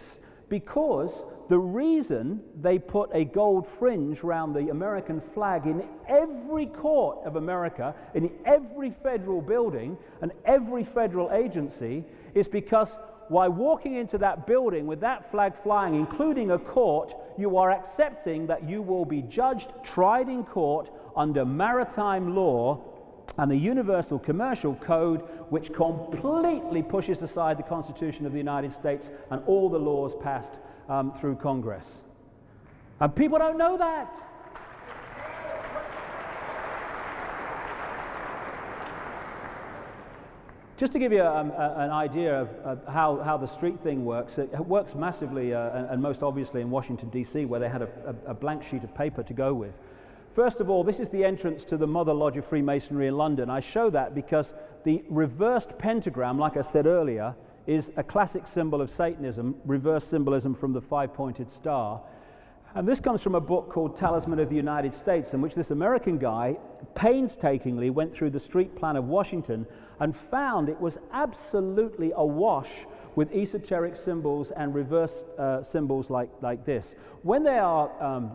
because the reason they put a gold fringe around the American flag in every court of America, in every federal building and every federal agency, is because while walking into that building with that flag flying, including a court, you are accepting that you will be judged, tried in court under maritime law and the Universal Commercial Code, which completely pushes aside the Constitution of the United States and all the laws passed through Congress. And people don't know that. Just to give you an idea of how the street thing works, it works massively and most obviously in Washington, D.C., where they had a blank sheet of paper to go with. First of all, this is the entrance to the Mother Lodge of Freemasonry in London. I show that because the reversed pentagram, like I said earlier, is a classic symbol of Satanism, reverse symbolism from the five-pointed star. And this comes from a book called Talisman of the United States, in which this American guy painstakingly went through the street plan of Washington and found it was absolutely awash with esoteric symbols and reverse symbols like this. When they are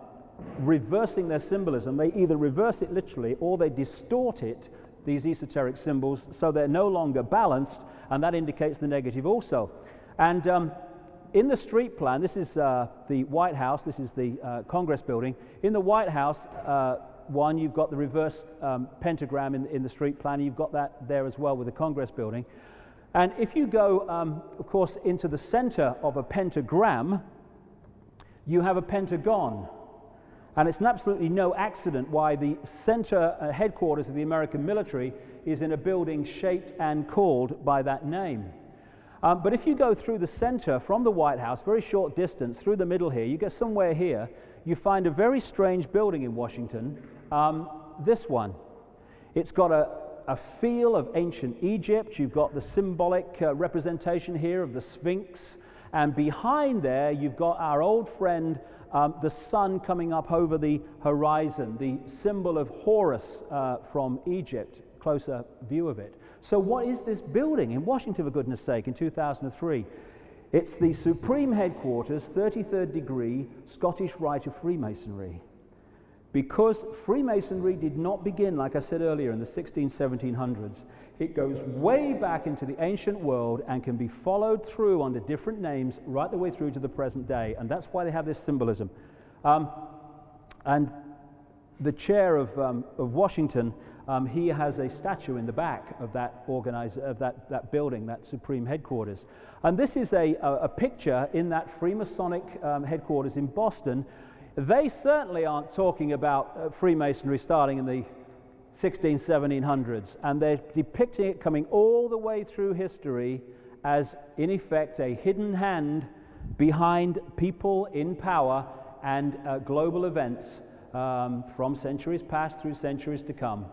reversing their symbolism, they either reverse it literally or they distort it, these esoteric symbols, so they're no longer balanced, and that indicates the negative also. And in the street plan, this is the White House, this is the Congress building. In the White House, one, you've got the reverse pentagram in the street plan. You've got that there as well with the Congress building. And if you go, of course, into the center of a pentagram, you have a pentagon. And it's absolutely no accident why the center headquarters of the American military is in a building shaped and called by that name. But if you go through the center from the White House, very short distance, through the middle here, you get somewhere here, you find a very strange building in Washington, this one. It's got a feel of ancient Egypt. You've got the symbolic representation here of the Sphinx. And behind there, you've got our old friend, the sun coming up over the horizon, the symbol of Horus from Egypt, closer view of it. So what is this building in Washington, for goodness sake, in 2003? It's the Supreme Headquarters, 33rd degree, Scottish Rite of Freemasonry. Because Freemasonry did not begin, like I said earlier, in the 1700s. It goes way back into the ancient world and can be followed through under different names right the way through to the present day. And that's why they have this symbolism. And the chair of Washington, he has a statue in the back of that that building, that Supreme Headquarters. And this is a picture in that Freemasonic headquarters in Boston. They certainly aren't talking about Freemasonry starting in the 1700s, and they're depicting it coming all the way through history as, in effect, a hidden hand behind people in power and global events from centuries past through centuries to come.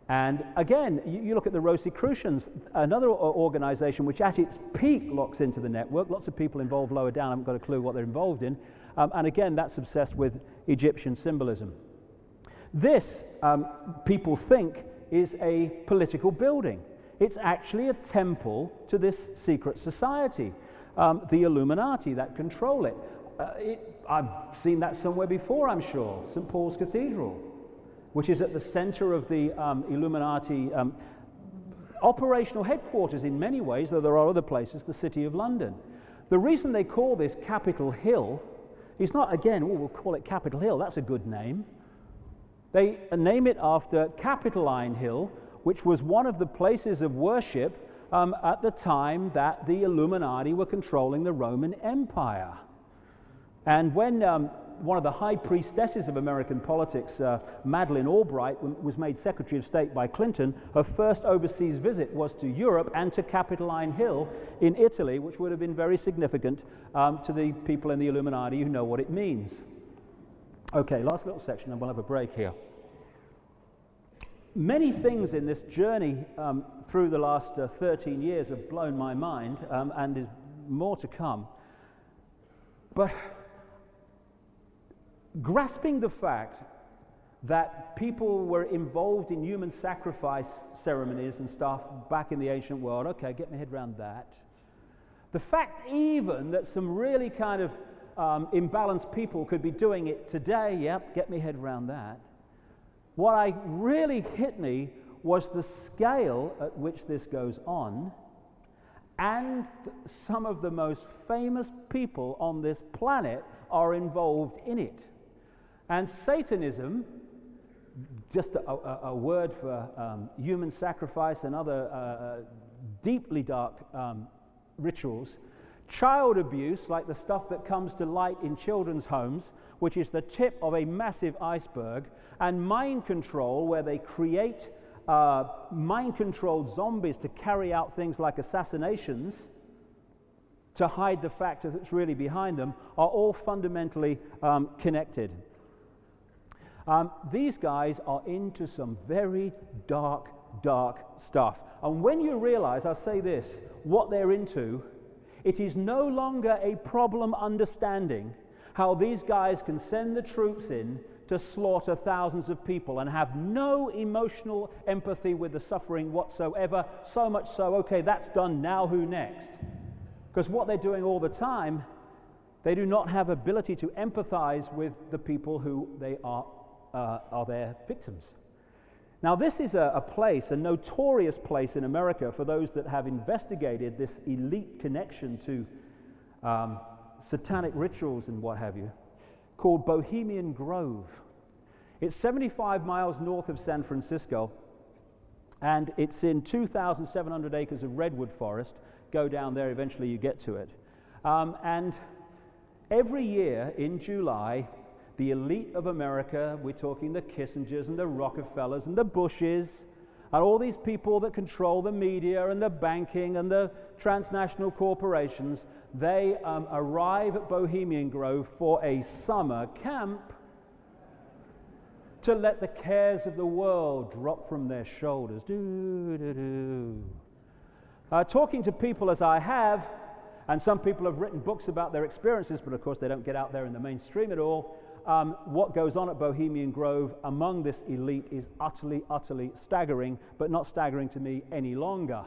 And again, you look at the Rosicrucians, another organization which at its peak locks into the network. Lots of people involved lower down haven't got a clue what they're involved in. And again, that's obsessed with Egyptian symbolism. This, people think, is a political building. It's actually a temple to this secret society, the Illuminati that control it. I've seen that somewhere before, I'm sure, St. Paul's Cathedral, which is at the center of the Illuminati operational headquarters in many ways, though there are other places, the City of London. The reason they call this Capitol Hill is not, again, we'll call it Capitol Hill, that's a good name. They name it after Capitoline Hill, which was one of the places of worship at the time that the Illuminati were controlling the Roman Empire. And when one of the high priestesses of American politics, Madeleine Albright, was made Secretary of State by Clinton, her first overseas visit was to Europe and to Capitoline Hill in Italy, which would have been very significant to the people in the Illuminati who know what it means. Okay, last little section, and we'll have a break here. Many things in this journey through the last 13 years have blown my mind, and there's more to come. But grasping the fact that people were involved in human sacrifice ceremonies and stuff back in the ancient world. Okay, get my head around that. The fact even that some really kind of imbalanced people could be doing it today, yep, get my head around that. What really hit me was the scale at which this goes on, and some of the most famous people on this planet are involved in it. And Satanism, just a word for human sacrifice and other deeply dark rituals, child abuse, like the stuff that comes to light in children's homes, which is the tip of a massive iceberg, and mind control, where they create mind-controlled zombies to carry out things like assassinations to hide the fact that it's really behind them, are all fundamentally connected. These guys are into some very dark stuff. And when you realize, I'll say this, what they're into, it is no longer a problem understanding how these guys can send the troops in to slaughter thousands of people and have no emotional empathy with the suffering whatsoever, so much so, okay, that's done, now who next? Because what they're doing all the time, they do not have ability to empathize with the people who they are their victims. Now, this is a place, a notorious place in America for those that have investigated this elite connection to satanic rituals and what have you, called Bohemian Grove. It's 75 miles north of San Francisco, and it's in 2,700 acres of redwood forest. Go down there, eventually you get to it. And every year in July, the elite of America, we're talking the Kissingers and the Rockefellers and the Bushes, and all these people that control the media and the banking and the transnational corporations, they arrive at Bohemian Grove for a summer camp to let the cares of the world drop from their shoulders. Talking to people as I have, and some people have written books about their experiences, but of course they don't get out there in the mainstream at all. What goes on at Bohemian Grove among this elite is utterly staggering, but not staggering to me any longer.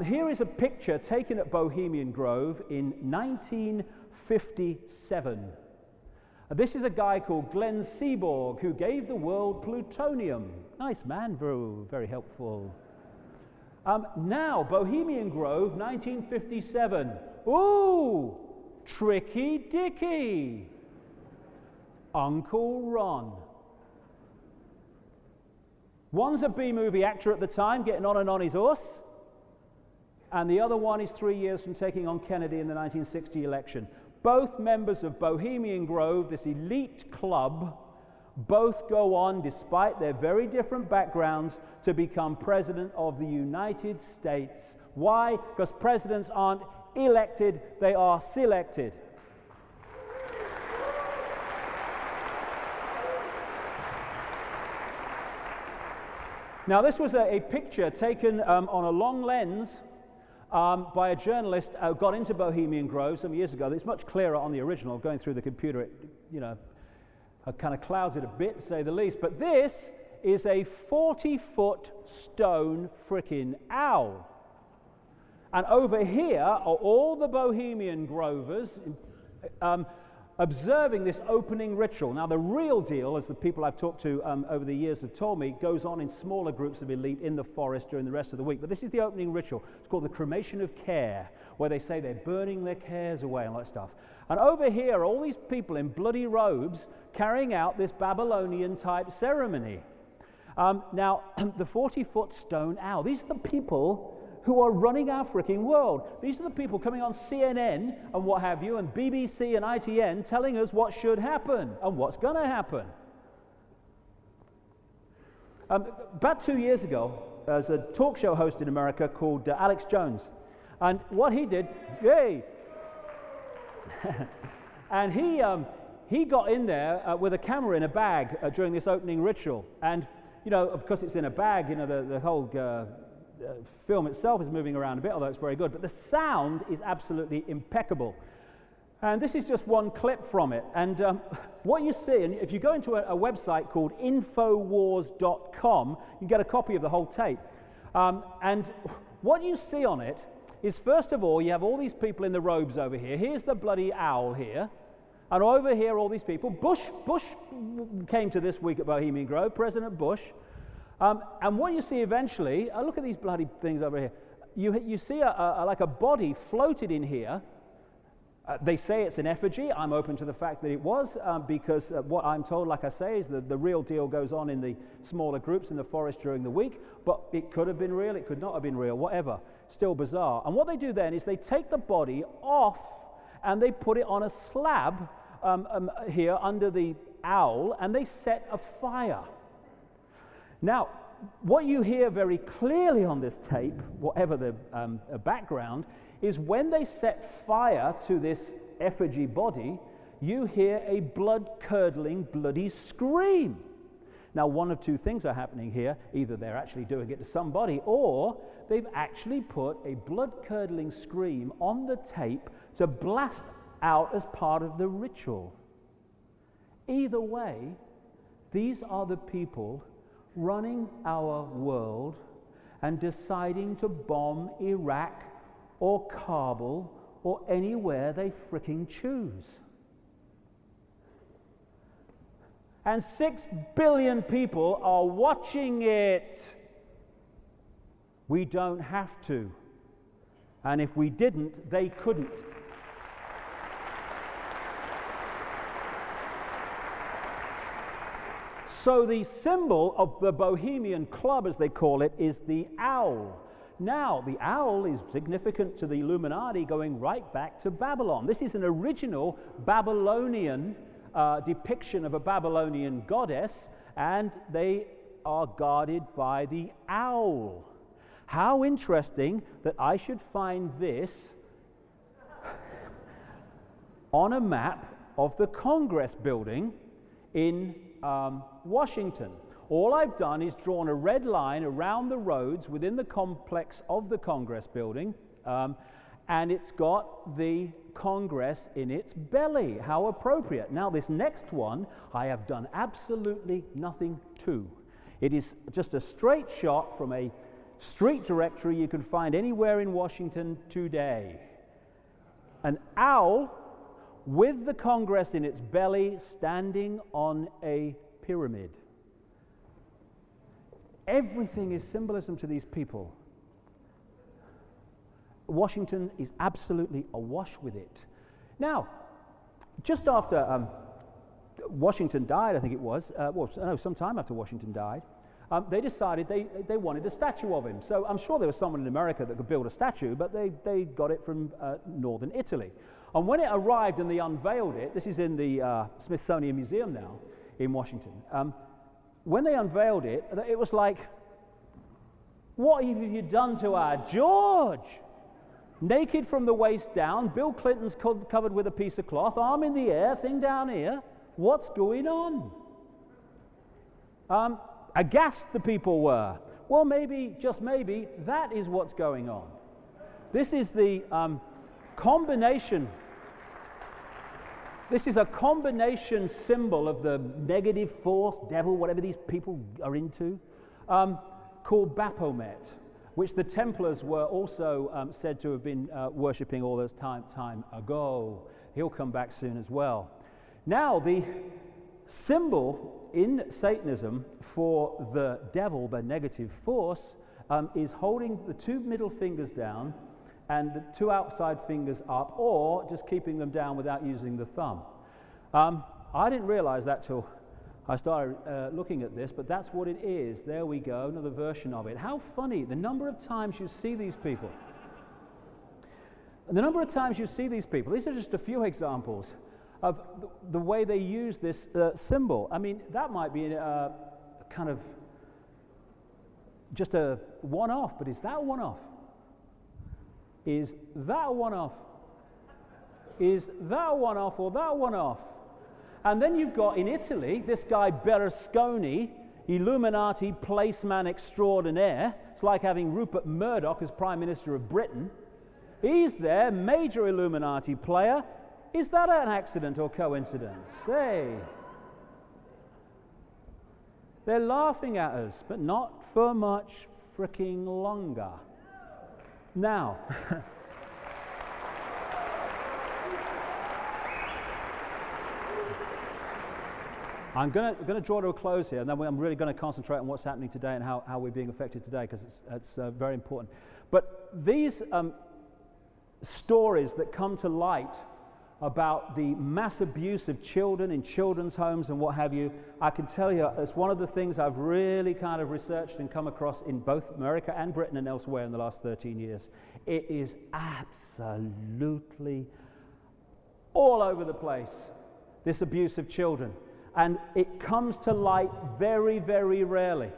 Here is a picture taken at Bohemian Grove in 1957. This is a guy called Glenn Seaborg, who gave the world plutonium. Nice man, very helpful. Now, Bohemian Grove, 1957. Ooh, Tricky Dicky. Uncle Ron. One's a B-movie actor at the time, getting on his horse, and the other one is 3 years from taking on Kennedy in the 1960 election. Both members of Bohemian Grove, this elite club, both go on, despite their very different backgrounds, to become president of the United States. Why? Because presidents aren't elected, they are selected. Now, this was a picture taken on a long lens by a journalist who got into Bohemian Grove some years ago. It's much clearer on the original. Going through the computer, it kind of clouds it a bit, to say the least. But this is a 40-foot stone frickin' owl. And over here are all the Bohemian Grovers observing this opening ritual. Now, the real deal, as the people I've talked to over the years have told me, goes on in smaller groups of elite in the forest during the rest of the week. But this is the opening ritual. It's called the cremation of care, where they say they're burning their cares away and all that stuff. And over here are all these people in bloody robes carrying out this Babylonian-type ceremony. Now, the 40-foot stone owl, these are the people who are running our freaking world. These are the people coming on CNN and what have you, and BBC and ITN, telling us what should happen and what's going to happen. About 2 years ago, there's a talk show host in America called Alex Jones. And what he did, and he got in there with a camera in a bag during this opening ritual. And, because it's in a bag, the whole film itself is moving around a bit, although it's very good. But the sound is absolutely impeccable. And this is just one clip from it. And what you see, and if you go into a website called infowars.com, you can get a copy of the whole tape. And what you see on it is, first of all, you have all these people in the robes over here. Here's the bloody owl here. And over here, all these people. Bush came to this week at Bohemian Grove, President Bush. And what you see eventually, look at these bloody things over here. You see like a body floated in here. They say it's an effigy. I'm open to the fact that it was, because what I'm told, like I say, is the real deal goes on in the smaller groups in the forest during the week. But it could have been real, it could not have been real, whatever. Still bizarre. And what they do then is they take the body off and they put it on a slab here under the owl, and they set a fire. Now, what you hear very clearly on this tape, whatever the background, is when they set fire to this effigy body, you hear a blood-curdling, bloody scream. Now, one of two things are happening here. Either they're actually doing it to somebody, or they've actually put a blood-curdling scream on the tape to blast out as part of the ritual. Either way, these are the people running our world and deciding to bomb Iraq or Kabul or anywhere they fricking choose. And 6 billion people are watching it. We don't have to. And if we didn't, they couldn't. So the symbol of the Bohemian Club, as they call it, is the owl. Now, the owl is significant to the Illuminati going right back to Babylon. This is an original Babylonian depiction of a Babylonian goddess, and they are guarded by the owl. How interesting that I should find this on a map of the Congress building in Washington. All I've done is drawn a red line around the roads within the complex of the Congress building, and it's got the Congress in its belly. How appropriate. Now, this next one I have done absolutely nothing to. It is just a straight shot from a street directory you can find anywhere in Washington today. An owl with the Congress in its belly standing on a pyramid. Everything is symbolism to these people. Washington is absolutely awash with it. Now, just after Washington died, I think it was, sometime after Washington died, they decided they wanted a statue of him. So I'm sure there was someone in America that could build a statue, but they got it from northern Italy. And when it arrived and they unveiled it, this is in the Smithsonian Museum now in Washington, when they unveiled it, it was like, what have you done to our George? Naked from the waist down, Bill Clinton's covered with a piece of cloth, arm in the air, thing down here. What's going on? Aghast the people were. Well, maybe, just maybe, that is what's going on. This is the combination. This is a combination symbol of the negative force, devil, whatever these people are into, called Baphomet, which the Templars were also said to have been worshipping all this time ago. He'll come back soon as well. Now, the symbol in Satanism for the devil, the negative force, is holding the two middle fingers down and the two outside fingers up, or just keeping them down without using the thumb. I didn't realize that till I started looking at this, but that's what it is. There we go, another version of it. How funny, the number of times you see these people. The number of times you see these people. These are just a few examples of the way they use this symbol. I mean, that might be a kind of just a one-off, but is that a one-off? Is that a one-off? Is that a one-off or that a one-off? And then you've got in Italy this guy Berlusconi, Illuminati placeman extraordinaire. It's like having Rupert Murdoch as Prime Minister of Britain. He's there, major Illuminati player. Is that an accident or coincidence? Hey. They're laughing at us, but not for much freaking longer. Now, I'm going to draw to a close here, and then I'm really going to concentrate on what's happening today and how we're being affected today, because it's very important. But these stories that come to light about the mass abuse of children in children's homes and what have you, I can tell you it's one of the things I've really kind of researched and come across in both America and Britain and elsewhere in the last 13 years. It is absolutely all over the place, this abuse of children. And it comes to light very, very rarely.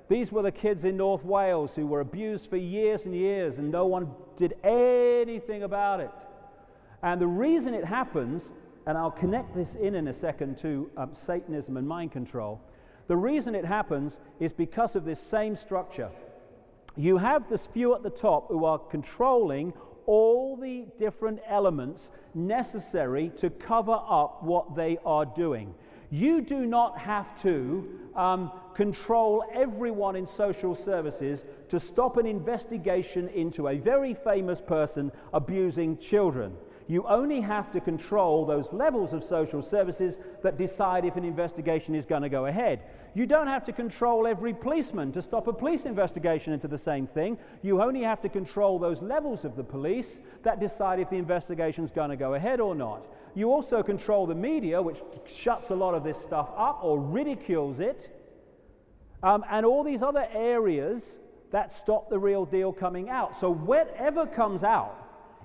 These were the kids in North Wales who were abused for years and years, and no one did anything about it. And the reason it happens, and I'll connect this in a second to Satanism and mind control, the reason it happens is because of this same structure. You have this few at the top who are controlling all the different elements necessary to cover up what they are doing. You do not have to control everyone in social services to stop an investigation into a very famous person abusing children. You only have to control those levels of social services that decide if an investigation is going to go ahead. You don't have to control every policeman to stop a police investigation into the same thing. You only have to control those levels of the police that decide if the investigation is going to go ahead or not. You also control the media, which shuts a lot of this stuff up or ridicules it, and all these other areas that stop the real deal coming out. So whatever comes out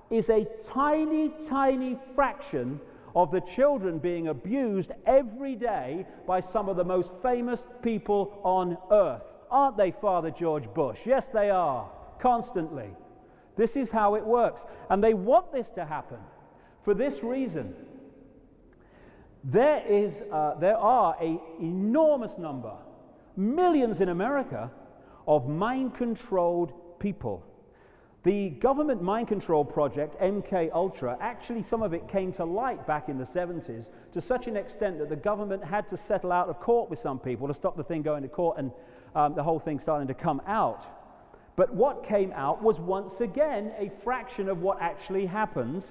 is a tiny, tiny fraction of the children being abused every day by some of the most famous people on earth. Aren't they, Father George Bush? Yes, they are, constantly. This is how it works. And they want this to happen for this reason. There are an enormous number, millions in America, of mind-controlled people. The government mind control project, MK Ultra, actually some of it came to light back in the 70s to such an extent that the government had to settle out of court with some people to stop the thing going to court and the whole thing starting to come out. But what came out was once again a fraction of what actually happens.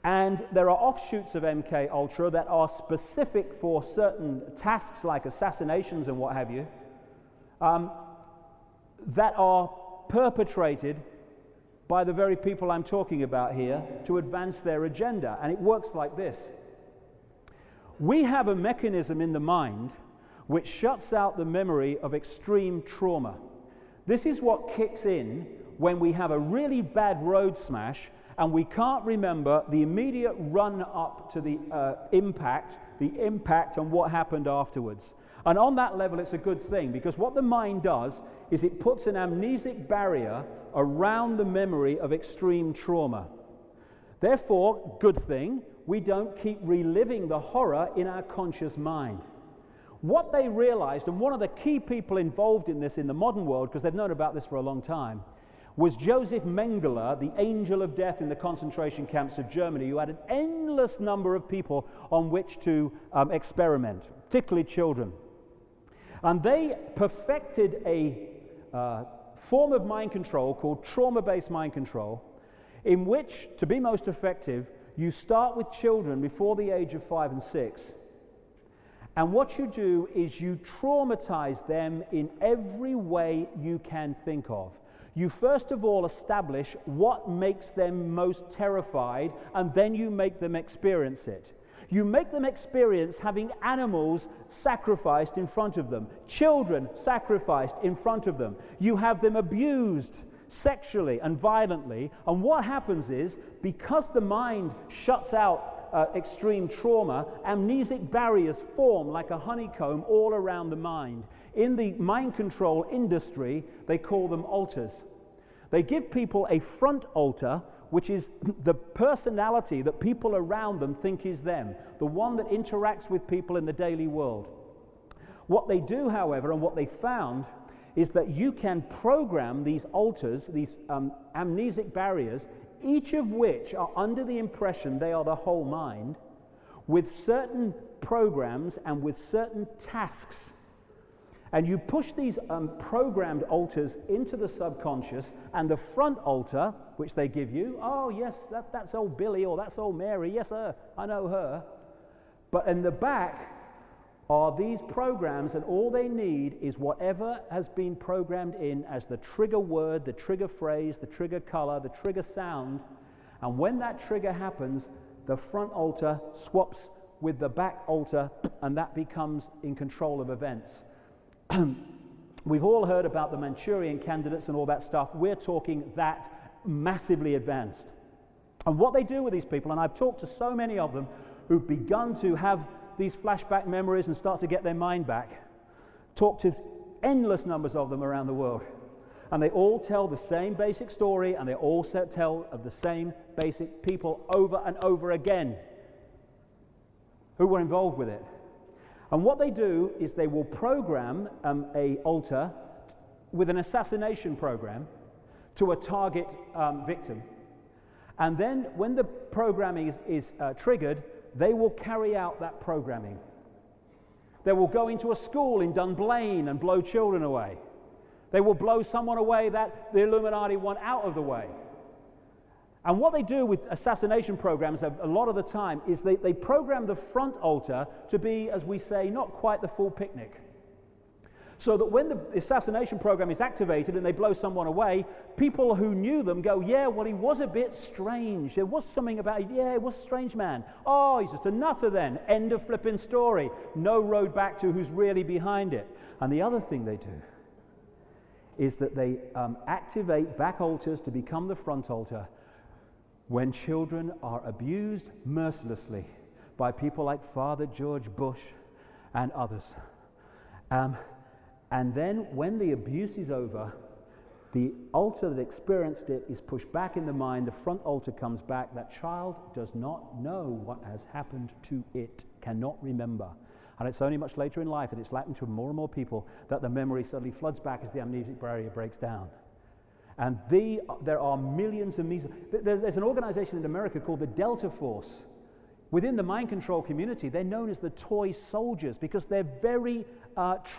And there are offshoots of MK Ultra that are specific for certain tasks like assassinations and what have you, that are perpetrated by the very people I'm talking about here to advance their agenda. And it works like this. We have a mechanism in the mind which shuts out the memory of extreme trauma. This is what kicks in when we have a really bad road smash and we can't remember the immediate run up to the impact and what happened afterwards. And on that level, it's a good thing, because what the mind does is it puts an amnesic barrier around the memory of extreme trauma. Therefore, good thing, we don't keep reliving the horror in our conscious mind. What they realized, and one of the key people involved in this in the modern world, because they've known about this for a long time, was Joseph Mengele, the angel of death in the concentration camps of Germany, who had an endless number of people on which to experiment, particularly children. And they perfected a form of mind control called trauma-based mind control, in which, to be most effective, you start with children before the age of 5 and 6. And what you do is you traumatize them in every way you can think of. You first of all establish what makes them most terrified, and then you make them experience it. You make them experience having animals sacrificed in front of them, children sacrificed in front of them. You have them abused sexually and violently, and what happens is, because the mind shuts out extreme trauma, amnesic barriers form like a honeycomb all around the mind. In the mind control industry, they call them altars. They give people a front altar, which is the personality that people around them think is them, the one that interacts with people in the daily world. What they do, however, and what they found, is that you can program these altars, these amnesic barriers, each of which are under the impression they are the whole mind, with certain programs and with certain tasks. And you push these programmed alters into the subconscious, and the front altar, which they give you, oh yes, that's old Billy, or that's old Mary, yes sir, I know her. But in the back are these programs, and all they need is whatever has been programmed in as the trigger word, the trigger phrase, the trigger color, the trigger sound. And when that trigger happens, the front altar swaps with the back altar, and that becomes in control of events. We've all heard about the Manchurian candidates and all that stuff. We're talking that massively advanced. And what they do with these people, and I've talked to so many of them who've begun to have these flashback memories and start to get their mind back, talk to endless numbers of them around the world. And they all tell the same basic story, and they all tell of the same basic people over and over again who were involved with it. And what they do is they will program a altar with an assassination program to a target victim. And then when the programming is triggered, they will carry out that programming. They will go into a school in Dunblane and blow children away. They will blow someone away that the Illuminati want out of the way. And what they do with assassination programs a lot of the time is they program the front altar to be, as we say, not quite the full picnic. So that when the assassination program is activated and they blow someone away, people who knew them go, yeah, well, he was a bit strange. There was something about him. Yeah, he was a strange man. Oh, he's just a nutter then. End of flipping story. No road back to who's really behind it. And the other thing they do is that they activate back altars to become the front altar when children are abused mercilessly by people like Father George Bush and others. And then when the abuse is over, the altar that experienced it is pushed back in the mind, the front altar comes back, that child does not know what has happened to it, cannot remember. And it's only much later in life, and it's happened to more and more people, that the memory suddenly floods back as the amnesic barrier breaks down. And there are millions and millions. There's an organization in America called the Delta Force. Within the mind control community, they're known as the toy soldiers because their very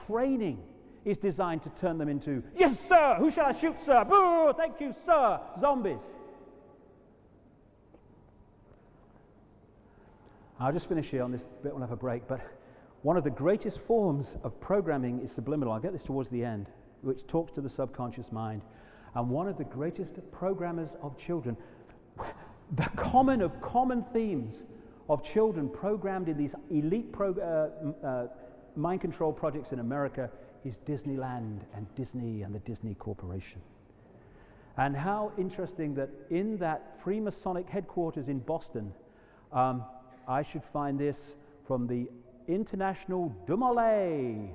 training is designed to turn them into, yes, sir, who shall I shoot, sir? Boo, thank you, sir, zombies. I'll just finish here on this bit, we'll have a break, but one of the greatest forms of programming is subliminal. I'll get this towards the end, which talks to the subconscious mind. And one of the greatest programmers of children, the common themes of children programmed in these elite mind control projects in America is Disneyland and Disney and the Disney Corporation. And how interesting that in that Freemasonic headquarters in Boston, I should find this from the International Dumole,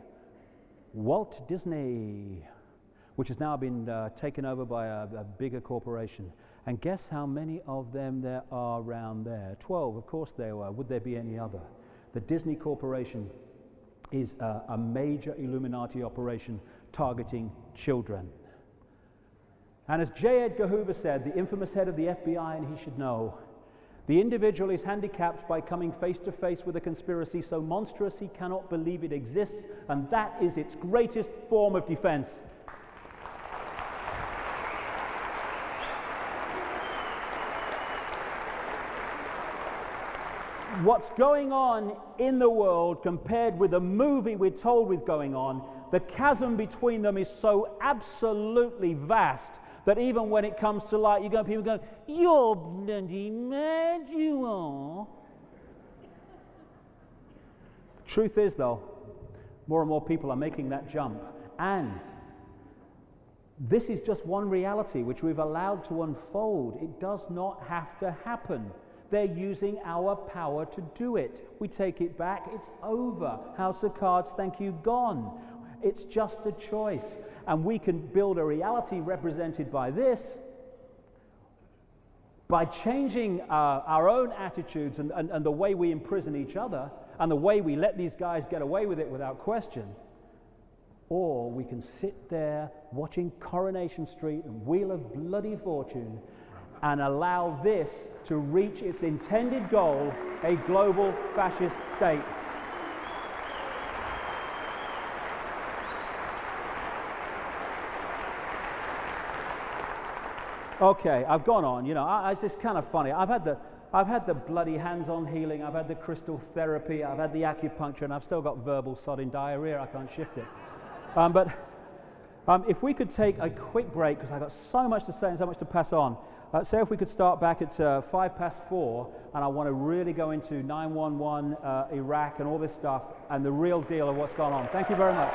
Walt Disney, which has now been taken over by a bigger corporation. And guess how many of them there are around there? 12, of course there were. Would there be any other? The Disney Corporation is a major Illuminati operation targeting children. And as J. Edgar Hoover said, the infamous head of the FBI, and he should know, the individual is handicapped by coming face to face with a conspiracy so monstrous he cannot believe it exists, and that is its greatest form of defense. What's going on in the world compared with the movie we're told is going on, the chasm between them is so absolutely vast that even when it comes to light, people go, "You're bloody mad, you are." Truth is, though, more and more people are making that jump. And this is just one reality which we've allowed to unfold. It does not have to happen. They're using our power to do it. We take it back, it's over. House of Cards, thank you, gone. It's just a choice. And we can build a reality represented by this by changing our own attitudes and the way we imprison each other and the way we let these guys get away with it without question. Or we can sit there watching Coronation Street and Wheel of Bloody Fortune and allow this to reach its intended goal, a global fascist state. Okay, I've gone on. You know, it's just kind of funny. I've had the bloody hands-on healing. I've had the crystal therapy. I've had the acupuncture, and I've still got verbal sodding diarrhea. I can't shift it. But if we could take a quick break, because I've got so much to say and so much to pass on. Say if we could start back at 4:05, and I want to really go into 9/11, Iraq, and all this stuff, and the real deal of what's gone on. Thank you very much.